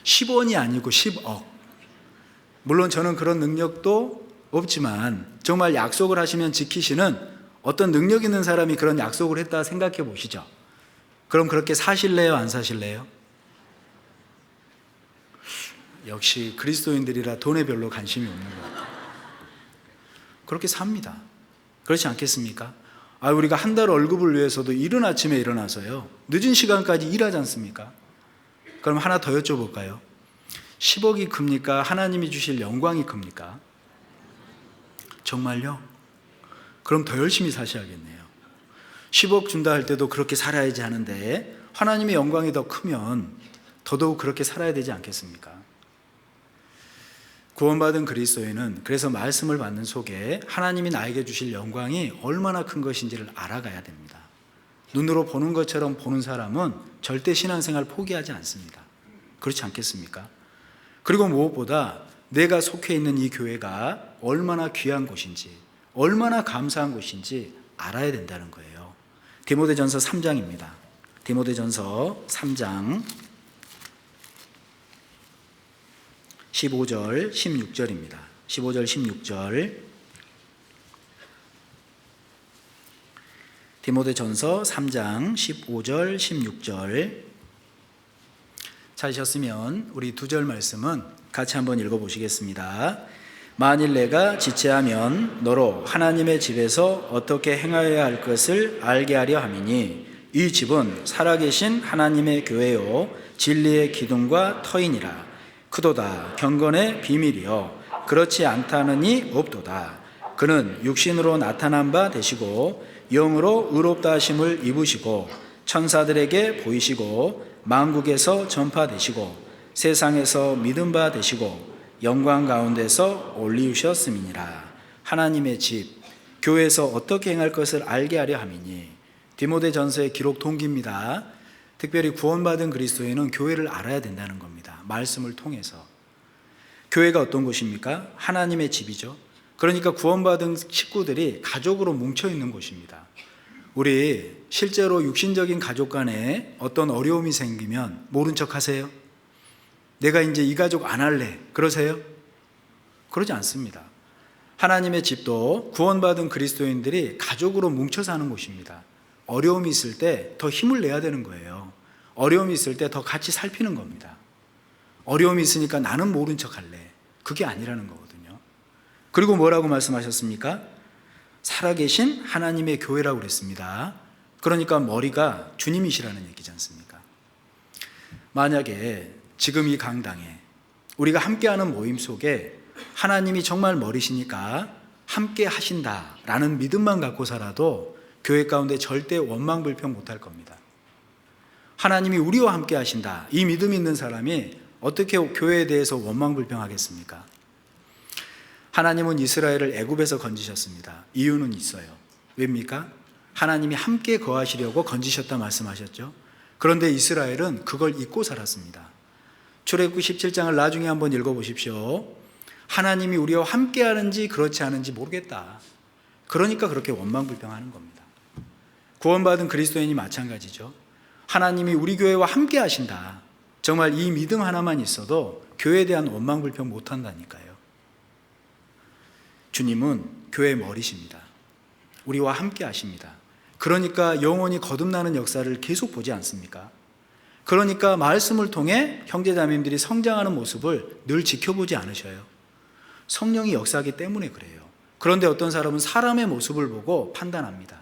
10원이 아니고 10억. 물론 저는 그런 능력도 없지만 정말 약속을 하시면 지키시는 어떤 능력 있는 사람이 그런 약속을 했다 생각해 보시죠. 그럼 그렇게 사실래요? 안 사실래요? 역시 그리스도인들이라 돈에 별로 관심이 없는 것 같아요. 그렇게 삽니다. 그렇지 않겠습니까? 우리가 한 달 월급을 위해서도 이른 아침에 일어나서요, 늦은 시간까지 일하지 않습니까? 그럼 하나 더 여쭤볼까요? 10억이 큽니까? 하나님이 주실 영광이 큽니까? 정말요? 그럼 더 열심히 사셔야겠네요. 10억 준다 할 때도 그렇게 살아야지 하는데 하나님의 영광이 더 크면 더더욱 그렇게 살아야 되지 않겠습니까? 구원받은 그리스도인은 그래서 말씀을 받는 속에 하나님이 나에게 주실 영광이 얼마나 큰 것인지를 알아가야 됩니다. 눈으로 보는 것처럼 보는 사람은 절대 신앙생활 포기하지 않습니다. 그렇지 않겠습니까? 그리고 무엇보다 내가 속해 있는 이 교회가 얼마나 귀한 곳인지, 얼마나 감사한 곳인지 알아야 된다는 거예요. 디모데전서 3장입니다. 디모데전서 3장 15절 16절입니다. 15절 16절 디모데전서 3장 15절 16절 찾으셨으면 우리 2절 말씀은 같이 한번 읽어보시겠습니다. 만일 내가 지체하면 너로 하나님의 집에서 어떻게 행하여야 할 것을 알게 하려 함이니 이 집은 살아계신 하나님의 교회요 진리의 기둥과 터이니라. 크도다 경건의 비밀이요 그렇지 않다는 이 없도다. 그는 육신으로 나타난 바 되시고 영으로 의롭다 하심을 입으시고 천사들에게 보이시고 만국에서 전파되시고 세상에서 믿음 바 되시고 영광 가운데서 올리우셨음이니라. 하나님의 집 교회에서 어떻게 행할 것을 알게 하려 함이니. 디모데전서의 기록 동기입니다. 특별히 구원받은 그리스도인은 교회를 알아야 된다는 겁니다. 말씀을 통해서. 교회가 어떤 곳입니까? 하나님의 집이죠. 그러니까 구원받은 식구들이 가족으로 뭉쳐있는 곳입니다. 우리 실제로 육신적인 가족 간에 어떤 어려움이 생기면 모른 척 하세요? 내가 이제 이 가족 안 할래, 그러세요? 그러지 않습니다. 하나님의 집도 구원받은 그리스도인들이 가족으로 뭉쳐 사는 곳입니다. 어려움이 있을 때 더 힘을 내야 되는 거예요. 어려움이 있을 때 더 같이 살피는 겁니다. 어려움이 있으니까 나는 모른 척 할래, 그게 아니라는 거거든요. 그리고 뭐라고 말씀하셨습니까? 살아계신 하나님의 교회라고 그랬습니다. 그러니까 머리가 주님이시라는 얘기지 않습니까? 만약에 지금 이 강당에 우리가 함께하는 모임 속에 하나님이 정말 머리시니까 함께 하신다라는 믿음만 갖고 살아도 교회 가운데 절대 원망불평 못할 겁니다. 하나님이 우리와 함께 하신다, 이 믿음이 있는 사람이 어떻게 교회에 대해서 원망불평하겠습니까? 하나님은 이스라엘을 애굽에서 건지셨습니다. 이유는 있어요. 왜입니까? 하나님이 함께 거하시려고 건지셨다 말씀하셨죠. 그런데 이스라엘은 그걸 잊고 살았습니다. 출애굽기 17장을 나중에 한번 읽어보십시오. 하나님이 우리와 함께 하는지 그렇지 않은지 모르겠다. 그러니까 그렇게 원망불평하는 겁니다. 구원받은 그리스도인이 마찬가지죠. 하나님이 우리 교회와 함께 하신다. 정말 이 믿음 하나만 있어도 교회에 대한 원망불평 못한다니까요. 주님은 교회의 머리십니다. 우리와 함께 하십니다. 그러니까 영원히 거듭나는 역사를 계속 보지 않습니까? 그러니까 말씀을 통해 형제자매님들이 성장하는 모습을 늘 지켜보지 않으셔요. 성령이 역사하기 때문에 그래요. 그런데 어떤 사람은 사람의 모습을 보고 판단합니다.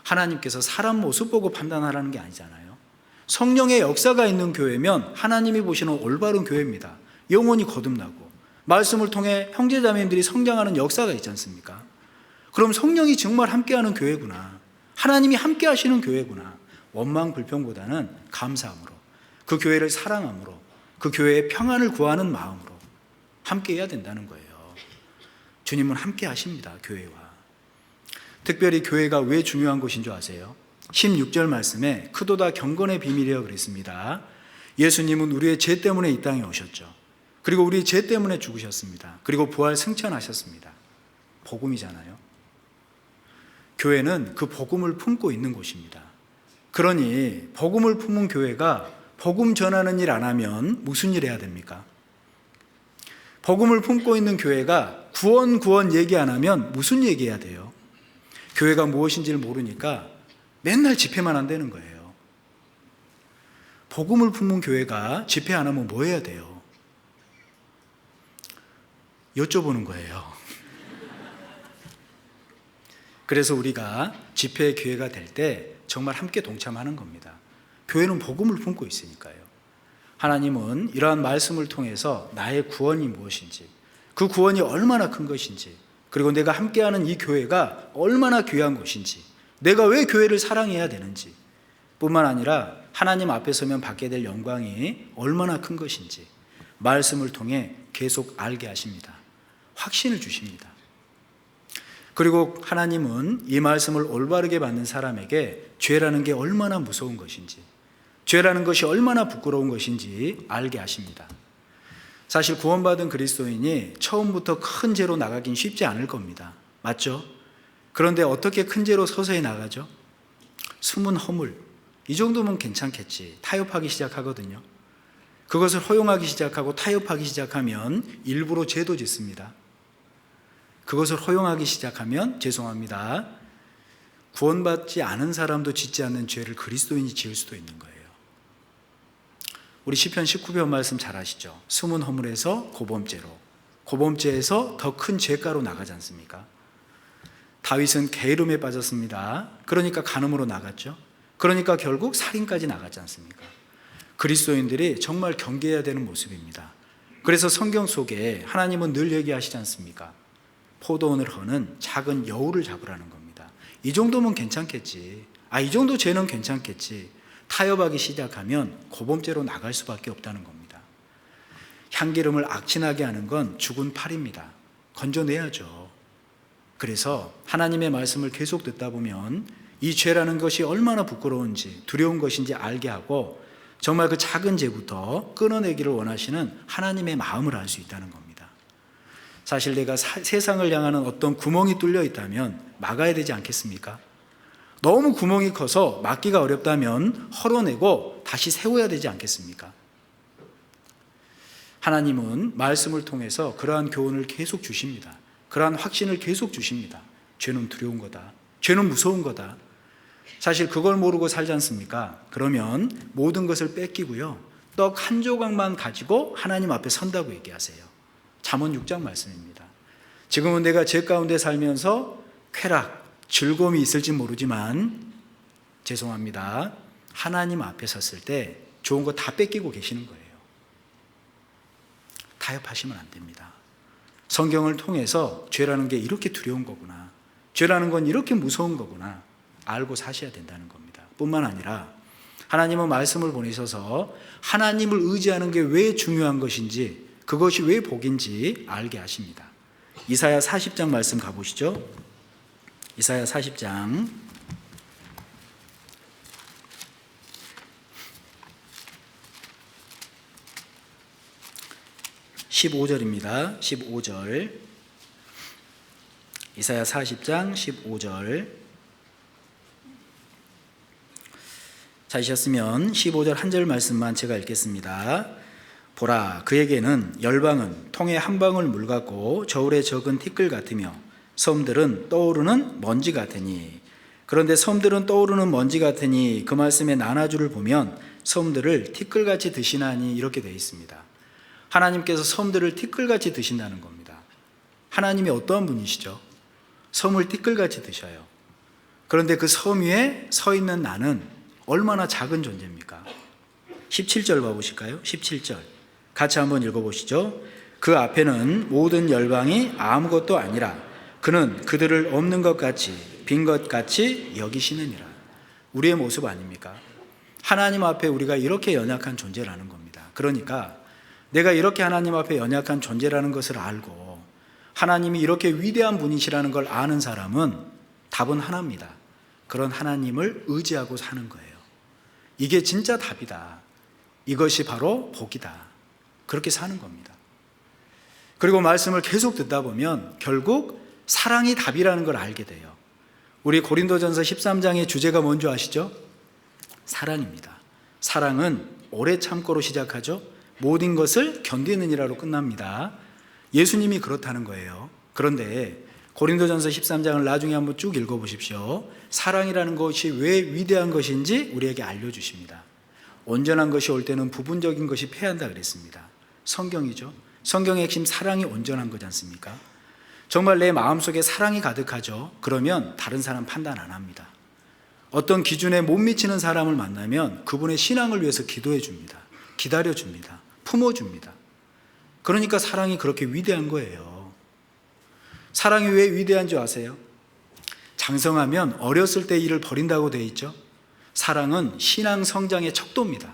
하나님께서 사람 모습 보고 판단하라는 게 아니잖아요. 성령의 역사가 있는 교회면 하나님이 보시는 올바른 교회입니다. 영원히 거듭나고 말씀을 통해 형제자매님들이 성장하는 역사가 있지 않습니까? 그럼 성령이 정말 함께하는 교회구나, 하나님이 함께 하시는 교회구나, 원망 불평보다는 감사함으로, 그 교회를 사랑함으로, 그 교회의 평안을 구하는 마음으로 함께 해야 된다는 거예요. 주님은 함께 하십니다. 교회와. 특별히 교회가 왜 중요한 것인 줄 아세요? 16절 말씀에 크도다 경건의 비밀이여 그랬습니다. 예수님은 우리의 죄 때문에 이 땅에 오셨죠. 그리고 우리의 죄 때문에 죽으셨습니다. 그리고 부활 승천하셨습니다. 복음이잖아요. 교회는 그 복음을 품고 있는 곳입니다. 그러니 복음을 품은 교회가 복음 전하는 일 안 하면 무슨 일 해야 됩니까? 복음을 품고 있는 교회가 구원 얘기 안 하면 무슨 얘기해야 돼요? 교회가 무엇인지를 모르니까 맨날 집회만 한다는 거예요. 복음을 품은 교회가 집회 안 하면 뭐 해야 돼요? 여쭤보는 거예요. 그래서 우리가 집회의 기회가 될 때 정말 함께 동참하는 겁니다. 교회는 복음을 품고 있으니까요. 하나님은 이러한 말씀을 통해서 나의 구원이 무엇인지, 그 구원이 얼마나 큰 것인지, 그리고 내가 함께하는 이 교회가 얼마나 귀한 것인지, 내가 왜 교회를 사랑해야 되는지 뿐만 아니라 하나님 앞에 서면 받게 될 영광이 얼마나 큰 것인지 말씀을 통해 계속 알게 하십니다. 확신을 주십니다. 그리고 하나님은 이 말씀을 올바르게 받는 사람에게 죄라는 게 얼마나 무서운 것인지, 죄라는 것이 얼마나 부끄러운 것인지 알게 하십니다. 사실 구원받은 그리스도인이 처음부터 큰 죄로 나가긴 쉽지 않을 겁니다. 맞죠? 그런데 어떻게 큰 죄로 서서히 나가죠? 숨은 허물, 이 정도면 괜찮겠지. 타협하기 시작하거든요. 그것을 허용하기 시작하고 타협하기 시작하면 일부러 죄도 짓습니다. 그것을 허용하기 시작하면 죄송합니다, 구원받지 않은 사람도 짓지 않는 죄를 그리스도인이 지을 수도 있는 거예요. 우리 시편 19편 말씀 잘 아시죠? 숨은 허물에서 고범죄로, 고범죄에서 더 큰 죄가로 나가지 않습니까? 다윗은 게으름에 빠졌습니다. 그러니까 간음으로 나갔죠. 그러니까 결국 살인까지 나갔지 않습니까? 그리스도인들이 정말 경계해야 되는 모습입니다. 그래서 성경 속에 하나님은 늘 얘기하시지 않습니까? 포도원을 허는 작은 여우를 잡으라는 겁니다. 이 정도면 괜찮겠지. 이 정도 죄는 괜찮겠지. 타협하기 시작하면 고범죄로 나갈 수밖에 없다는 겁니다. 향기름을 악진하게 하는 건 죽은 팔입니다. 건져내야죠. 그래서 하나님의 말씀을 계속 듣다 보면 이 죄라는 것이 얼마나 부끄러운지 두려운 것인지 알게 하고 정말 그 작은 죄부터 끊어내기를 원하시는 하나님의 마음을 알 수 있다는 겁니다. 사실 내가 세상을 향하는 어떤 구멍이 뚫려 있다면 막아야 되지 않겠습니까? 너무 구멍이 커서 막기가 어렵다면 헐어내고 다시 세워야 되지 않겠습니까? 하나님은 말씀을 통해서 그러한 교훈을 계속 주십니다. 그러한 확신을 계속 주십니다. 죄는 두려운 거다. 죄는 무서운 거다. 사실 그걸 모르고 살지 않습니까? 그러면 모든 것을 뺏기고요, 떡 한 조각만 가지고 하나님 앞에 선다고 얘기하세요. 잠언 6장 말씀입니다. 지금은 내가 죄 가운데 살면서 쾌락, 즐거움이 있을지 모르지만 죄송합니다, 하나님 앞에 섰을 때 좋은 거 다 뺏기고 계시는 거예요. 타협하시면 안 됩니다. 성경을 통해서 죄라는 게 이렇게 두려운 거구나, 죄라는 건 이렇게 무서운 거구나 알고 사셔야 된다는 겁니다. 뿐만 아니라 하나님은 말씀을 보내셔서 하나님을 의지하는 게 왜 중요한 것인지, 그것이 왜 복인지 알게 하십니다. 이사야 40장 말씀 가보시죠. 이사야 40장 15절입니다. 15절. 이사야 40장 15절. 찾으셨으면 15절 한 절 말씀만 제가 읽겠습니다. 보라, 그에게는 열방은 통에 한 방울 물 같고 저울에 적은 티끌 같으며 섬들은 떠오르는 먼지 같으니, 그런데 섬들은 떠오르는 먼지 같으니 그 말씀의 나눠주를 보면 섬들을 티끌같이 드시나니, 이렇게 되어 있습니다. 하나님께서 섬들을 티끌같이 드신다는 겁니다. 하나님이 어떠한 분이시죠? 섬을 티끌같이 드셔요. 그런데 그 섬 위에 서 있는 나는 얼마나 작은 존재입니까? 17절 봐보실까요? 17절 같이 한번 읽어보시죠. 그 앞에는 모든 열방이 아무것도 아니라 그는 그들을 없는 것 같이 빈 것 같이 여기시느니라. 우리의 모습 아닙니까? 하나님 앞에 우리가 이렇게 연약한 존재라는 겁니다. 그러니까 내가 이렇게 하나님 앞에 연약한 존재라는 것을 알고 하나님이 이렇게 위대한 분이시라는 걸 아는 사람은 답은 하나입니다. 그런 하나님을 의지하고 사는 거예요. 이게 진짜 답이다. 이것이 바로 복이다. 그렇게 사는 겁니다. 그리고 말씀을 계속 듣다 보면 결국 사랑이 답이라는 걸 알게 돼요. 우리 고린도전서 13장의 주제가 뭔지 아시죠? 사랑입니다. 사랑은 오래 참고로 시작하죠. 모든 것을 견디느니라로 끝납니다. 예수님이 그렇다는 거예요. 그런데 고린도전서 13장을 나중에 한번 쭉 읽어보십시오. 사랑이라는 것이 왜 위대한 것인지 우리에게 알려주십니다. 온전한 것이 올 때는 부분적인 것이 패한다 그랬습니다. 성경이죠. 성경의 핵심 사랑이 온전한 거지 않습니까? 정말 내 마음속에 사랑이 가득하죠. 그러면 다른 사람 판단 안 합니다. 어떤 기준에 못 미치는 사람을 만나면 그분의 신앙을 위해서 기도해 줍니다. 기다려 줍니다. 품어 줍니다. 그러니까 사랑이 그렇게 위대한 거예요. 사랑이 왜 위대한 줄 아세요? 장성하면 어렸을 때 일을 버린다고 되어 있죠. 사랑은 신앙 성장의 척도입니다.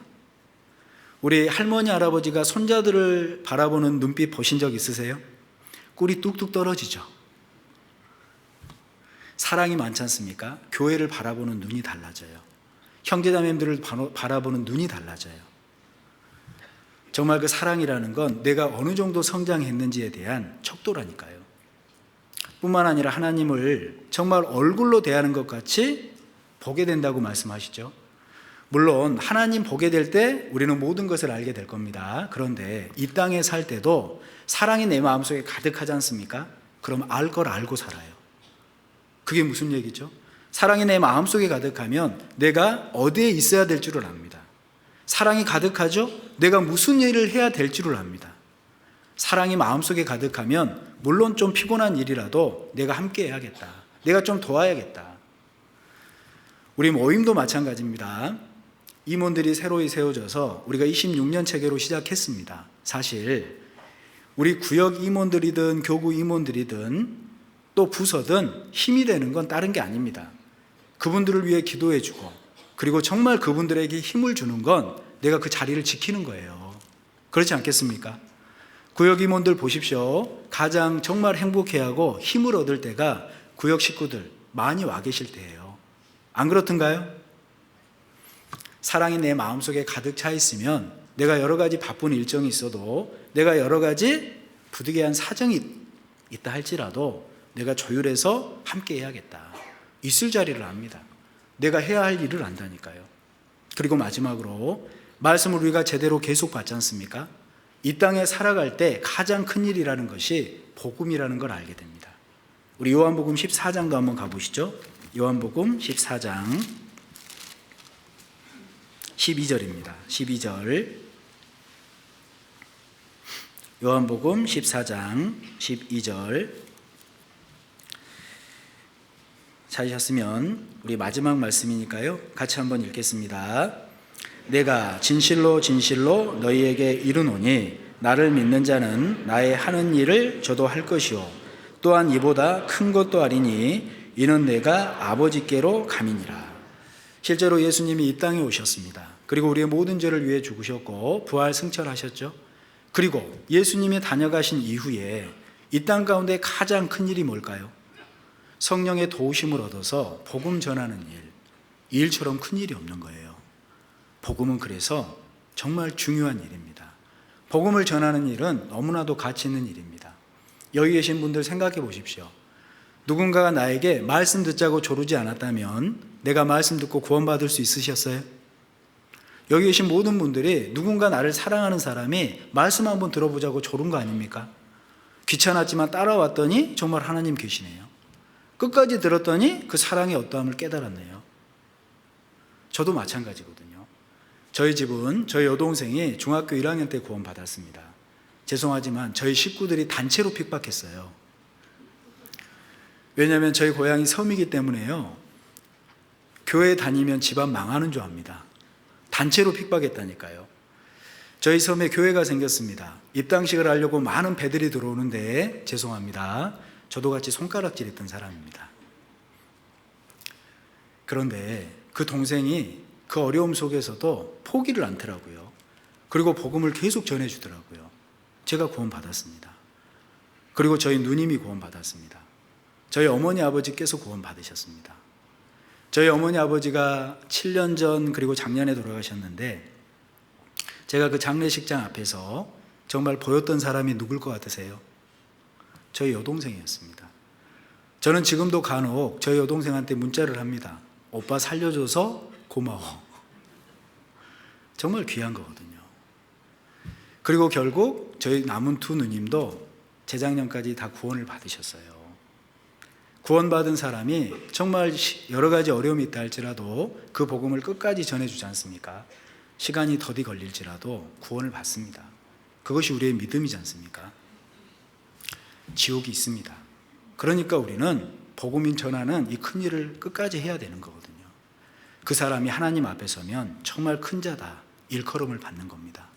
우리 할머니 할아버지가 손자들을 바라보는 눈빛 보신 적 있으세요? 꿀이 뚝뚝 떨어지죠. 사랑이 많지 않습니까? 교회를 바라보는 눈이 달라져요. 형제자매들을 바라보는 눈이 달라져요. 정말 그 사랑이라는 건 내가 어느 정도 성장했는지에 대한 척도라니까요. 뿐만 아니라 하나님을 정말 얼굴로 대하는 것 같이 보게 된다고 말씀하시죠. 물론 하나님 보게 될 때 우리는 모든 것을 알게 될 겁니다. 그런데 이 땅에 살 때도 사랑이 내 마음속에 가득하지 않습니까? 그럼 알 걸 알고 살아요. 그게 무슨 얘기죠? 사랑이 내 마음속에 가득하면 내가 어디에 있어야 될 줄을 압니다. 사랑이 가득하죠? 내가 무슨 일을 해야 될 줄을 압니다. 사랑이 마음속에 가득하면 물론 좀 피곤한 일이라도 내가 함께 해야겠다. 내가 좀 도와야겠다. 우리 모임도 마찬가지입니다. 임원들이 새로이 세워져서 우리가 26년 체계로 시작했습니다. 사실 우리 구역 임원들이든 교구 임원들이든 또 부서든 힘이 되는 건 다른 게 아닙니다. 그분들을 위해 기도해주고 그리고 정말 그분들에게 힘을 주는 건 내가 그 자리를 지키는 거예요. 그렇지 않겠습니까? 구역 임원들 보십시오. 가장 정말 행복해하고 힘을 얻을 때가 구역 식구들 많이 와 계실 때예요. 안 그렇던가요? 사랑이 내 마음속에 가득 차 있으면 내가 여러 가지 바쁜 일정이 있어도 내가 여러 가지 부득이한 사정이 있다 할지라도 내가 조율해서 함께 해야겠다. 있을 자리를 압니다. 내가 해야 할 일을 안다니까요. 그리고 마지막으로 말씀을 우리가 제대로 계속 받지 않습니까? 이 땅에 살아갈 때 가장 큰 일이라는 것이 복음이라는 걸 알게 됩니다. 우리 요한복음 14장도 한번 가보시죠. 요한복음 14장 12절입니다. 12절. 요한복음 14장 12절. 찾으셨으면 우리 마지막 말씀이니까요. 같이 한번 읽겠습니다. 내가 진실로 진실로 너희에게 이르노니 나를 믿는 자는 나의 하는 일을 저도 할 것이요 또한 이보다 큰 것도 하리니 이는 내가 아버지께로 감이니라. 실제로 예수님이 이 땅에 오셨습니다. 그리고 우리의 모든 죄를 위해 죽으셨고 부활 승천하셨죠. 그리고 예수님이 다녀가신 이후에 이 땅 가운데 가장 큰 일이 뭘까요? 성령의 도우심을 얻어서 복음 전하는 일. 이 일처럼 큰 일이 없는 거예요. 복음은 그래서 정말 중요한 일입니다. 복음을 전하는 일은 너무나도 가치 있는 일입니다. 여기 계신 분들 생각해 보십시오. 누군가가 나에게 말씀 듣자고 조르지 않았다면 내가 말씀 듣고 구원받을 수 있으셨어요? 여기 계신 모든 분들이 누군가 나를 사랑하는 사람이 말씀 한번 들어보자고 조른 거 아닙니까? 귀찮았지만 따라왔더니 정말 하나님 계시네요. 끝까지 들었더니 그 사랑의 어떠함을 깨달았네요. 저도 마찬가지거든요. 저희 집은 저희 여동생이 중학교 1학년 때 구원받았습니다. 죄송하지만 저희 식구들이 단체로 핍박했어요. 왜냐하면 저희 고향이 섬이기 때문에요. 교회 다니면 집안 망하는 줄 압니다. 단체로 핍박했다니까요. 저희 섬에 교회가 생겼습니다. 입당식을 하려고 많은 배들이 들어오는데 죄송합니다. 저도 같이 손가락질했던 사람입니다. 그런데 그 동생이 그 어려움 속에서도 포기를 않더라고요. 그리고 복음을 계속 전해주더라고요. 제가 구원받았습니다. 그리고 저희 누님이 구원받았습니다. 저희 어머니 아버지께서 구원받으셨습니다. 저희 어머니 아버지가 7년 전 그리고 작년에 돌아가셨는데 제가 그 장례식장 앞에서 정말 보였던 사람이 누굴 것 같으세요? 저희 여동생이었습니다. 저는 지금도 간혹 저희 여동생한테 문자를 합니다. 오빠 살려줘서 고마워. 정말 귀한 거거든요. 그리고 결국 저희 남은 두 누님도 재작년까지 다 구원을 받으셨어요. 구원받은 사람이 정말 여러 가지 어려움이 있다 할지라도 그 복음을 끝까지 전해주지 않습니까? 시간이 더디 걸릴지라도 구원을 받습니다. 그것이 우리의 믿음이지 않습니까? 지옥이 있습니다. 그러니까 우리는 복음인 전하는 이 큰 일을 끝까지 해야 되는 거거든요. 그 사람이 하나님 앞에 서면 정말 큰 자다, 일컬음을 받는 겁니다.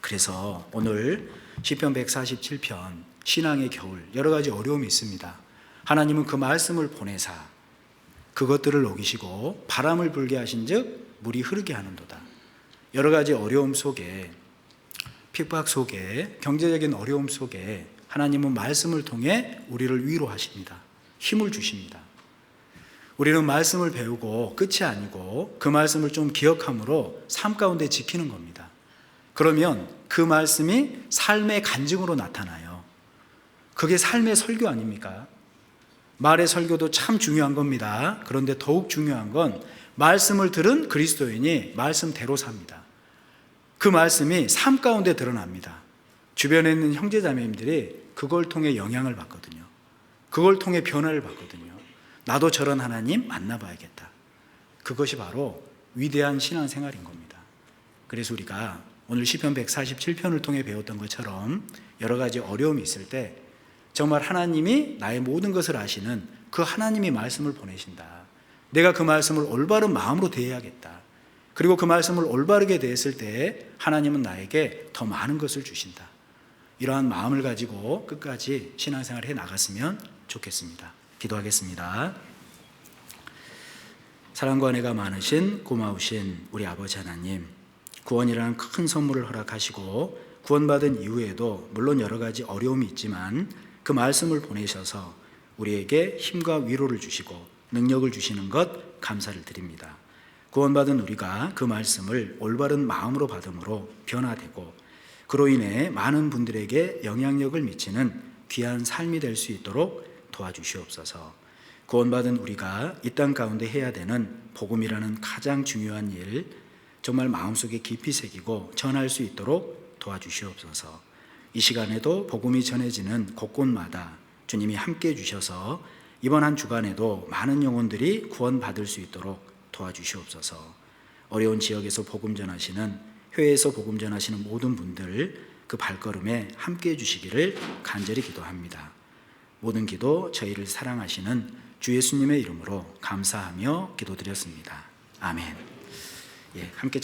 그래서 오늘 시편 147편 신앙의 겨울, 여러 가지 어려움이 있습니다. 하나님은 그 말씀을 보내사 그것들을 녹이시고 바람을 불게 하신즉 물이 흐르게 하는도다. 여러 가지 어려움 속에, 핍박 속에, 경제적인 어려움 속에 하나님은 말씀을 통해 우리를 위로하십니다. 힘을 주십니다. 우리는 말씀을 배우고 끝이 아니고 그 말씀을 좀 기억함으로 삶 가운데 지키는 겁니다. 그러면 그 말씀이 삶의 간증으로 나타나요. 그게 삶의 설교 아닙니까? 말의 설교도 참 중요한 겁니다. 그런데 더욱 중요한 건 말씀을 들은 그리스도인이 말씀대로 삽니다. 그 말씀이 삶 가운데 드러납니다. 주변에 있는 형제자매님들이 그걸 통해 영향을 받거든요. 그걸 통해 변화를 받거든요. 나도 저런 하나님 만나봐야겠다. 그것이 바로 위대한 신앙생활인 겁니다. 그래서 우리가 오늘 시편 147편을 통해 배웠던 것처럼 여러 가지 어려움이 있을 때 정말 하나님이 나의 모든 것을 아시는 그 하나님이 말씀을 보내신다. 내가 그 말씀을 올바른 마음으로 대해야겠다. 그리고 그 말씀을 올바르게 대했을 때 하나님은 나에게 더 많은 것을 주신다. 이러한 마음을 가지고 끝까지 신앙생활을 해 나갔으면 좋겠습니다. 기도하겠습니다. 사랑과 은혜가 많으신 고마우신 우리 아버지 하나님, 구원이라는 큰 선물을 허락하시고 구원받은 이후에도 물론 여러 가지 어려움이 있지만 그 말씀을 보내셔서 우리에게 힘과 위로를 주시고 능력을 주시는 것 감사를 드립니다. 구원받은 우리가 그 말씀을 올바른 마음으로 받음으로 변화되고 그로 인해 많은 분들에게 영향력을 미치는 귀한 삶이 될 수 있도록 도와주시옵소서. 구원받은 우리가 이 땅 가운데 해야 되는 복음이라는 가장 중요한 일 정말 마음속에 깊이 새기고 전할 수 있도록 도와주시옵소서. 이 시간에도 복음이 전해지는 곳곳마다 주님이 함께해 주셔서 이번 한 주간에도 많은 영혼들이 구원받을 수 있도록 도와주시옵소서. 어려운 지역에서 복음 전하시는, 교회에서 복음 전하시는 모든 분들 그 발걸음에 함께해 주시기를 간절히 기도합니다. 모든 기도 저희를 사랑하시는 주 예수님의 이름으로 감사하며 기도드렸습니다. 아멘. 함께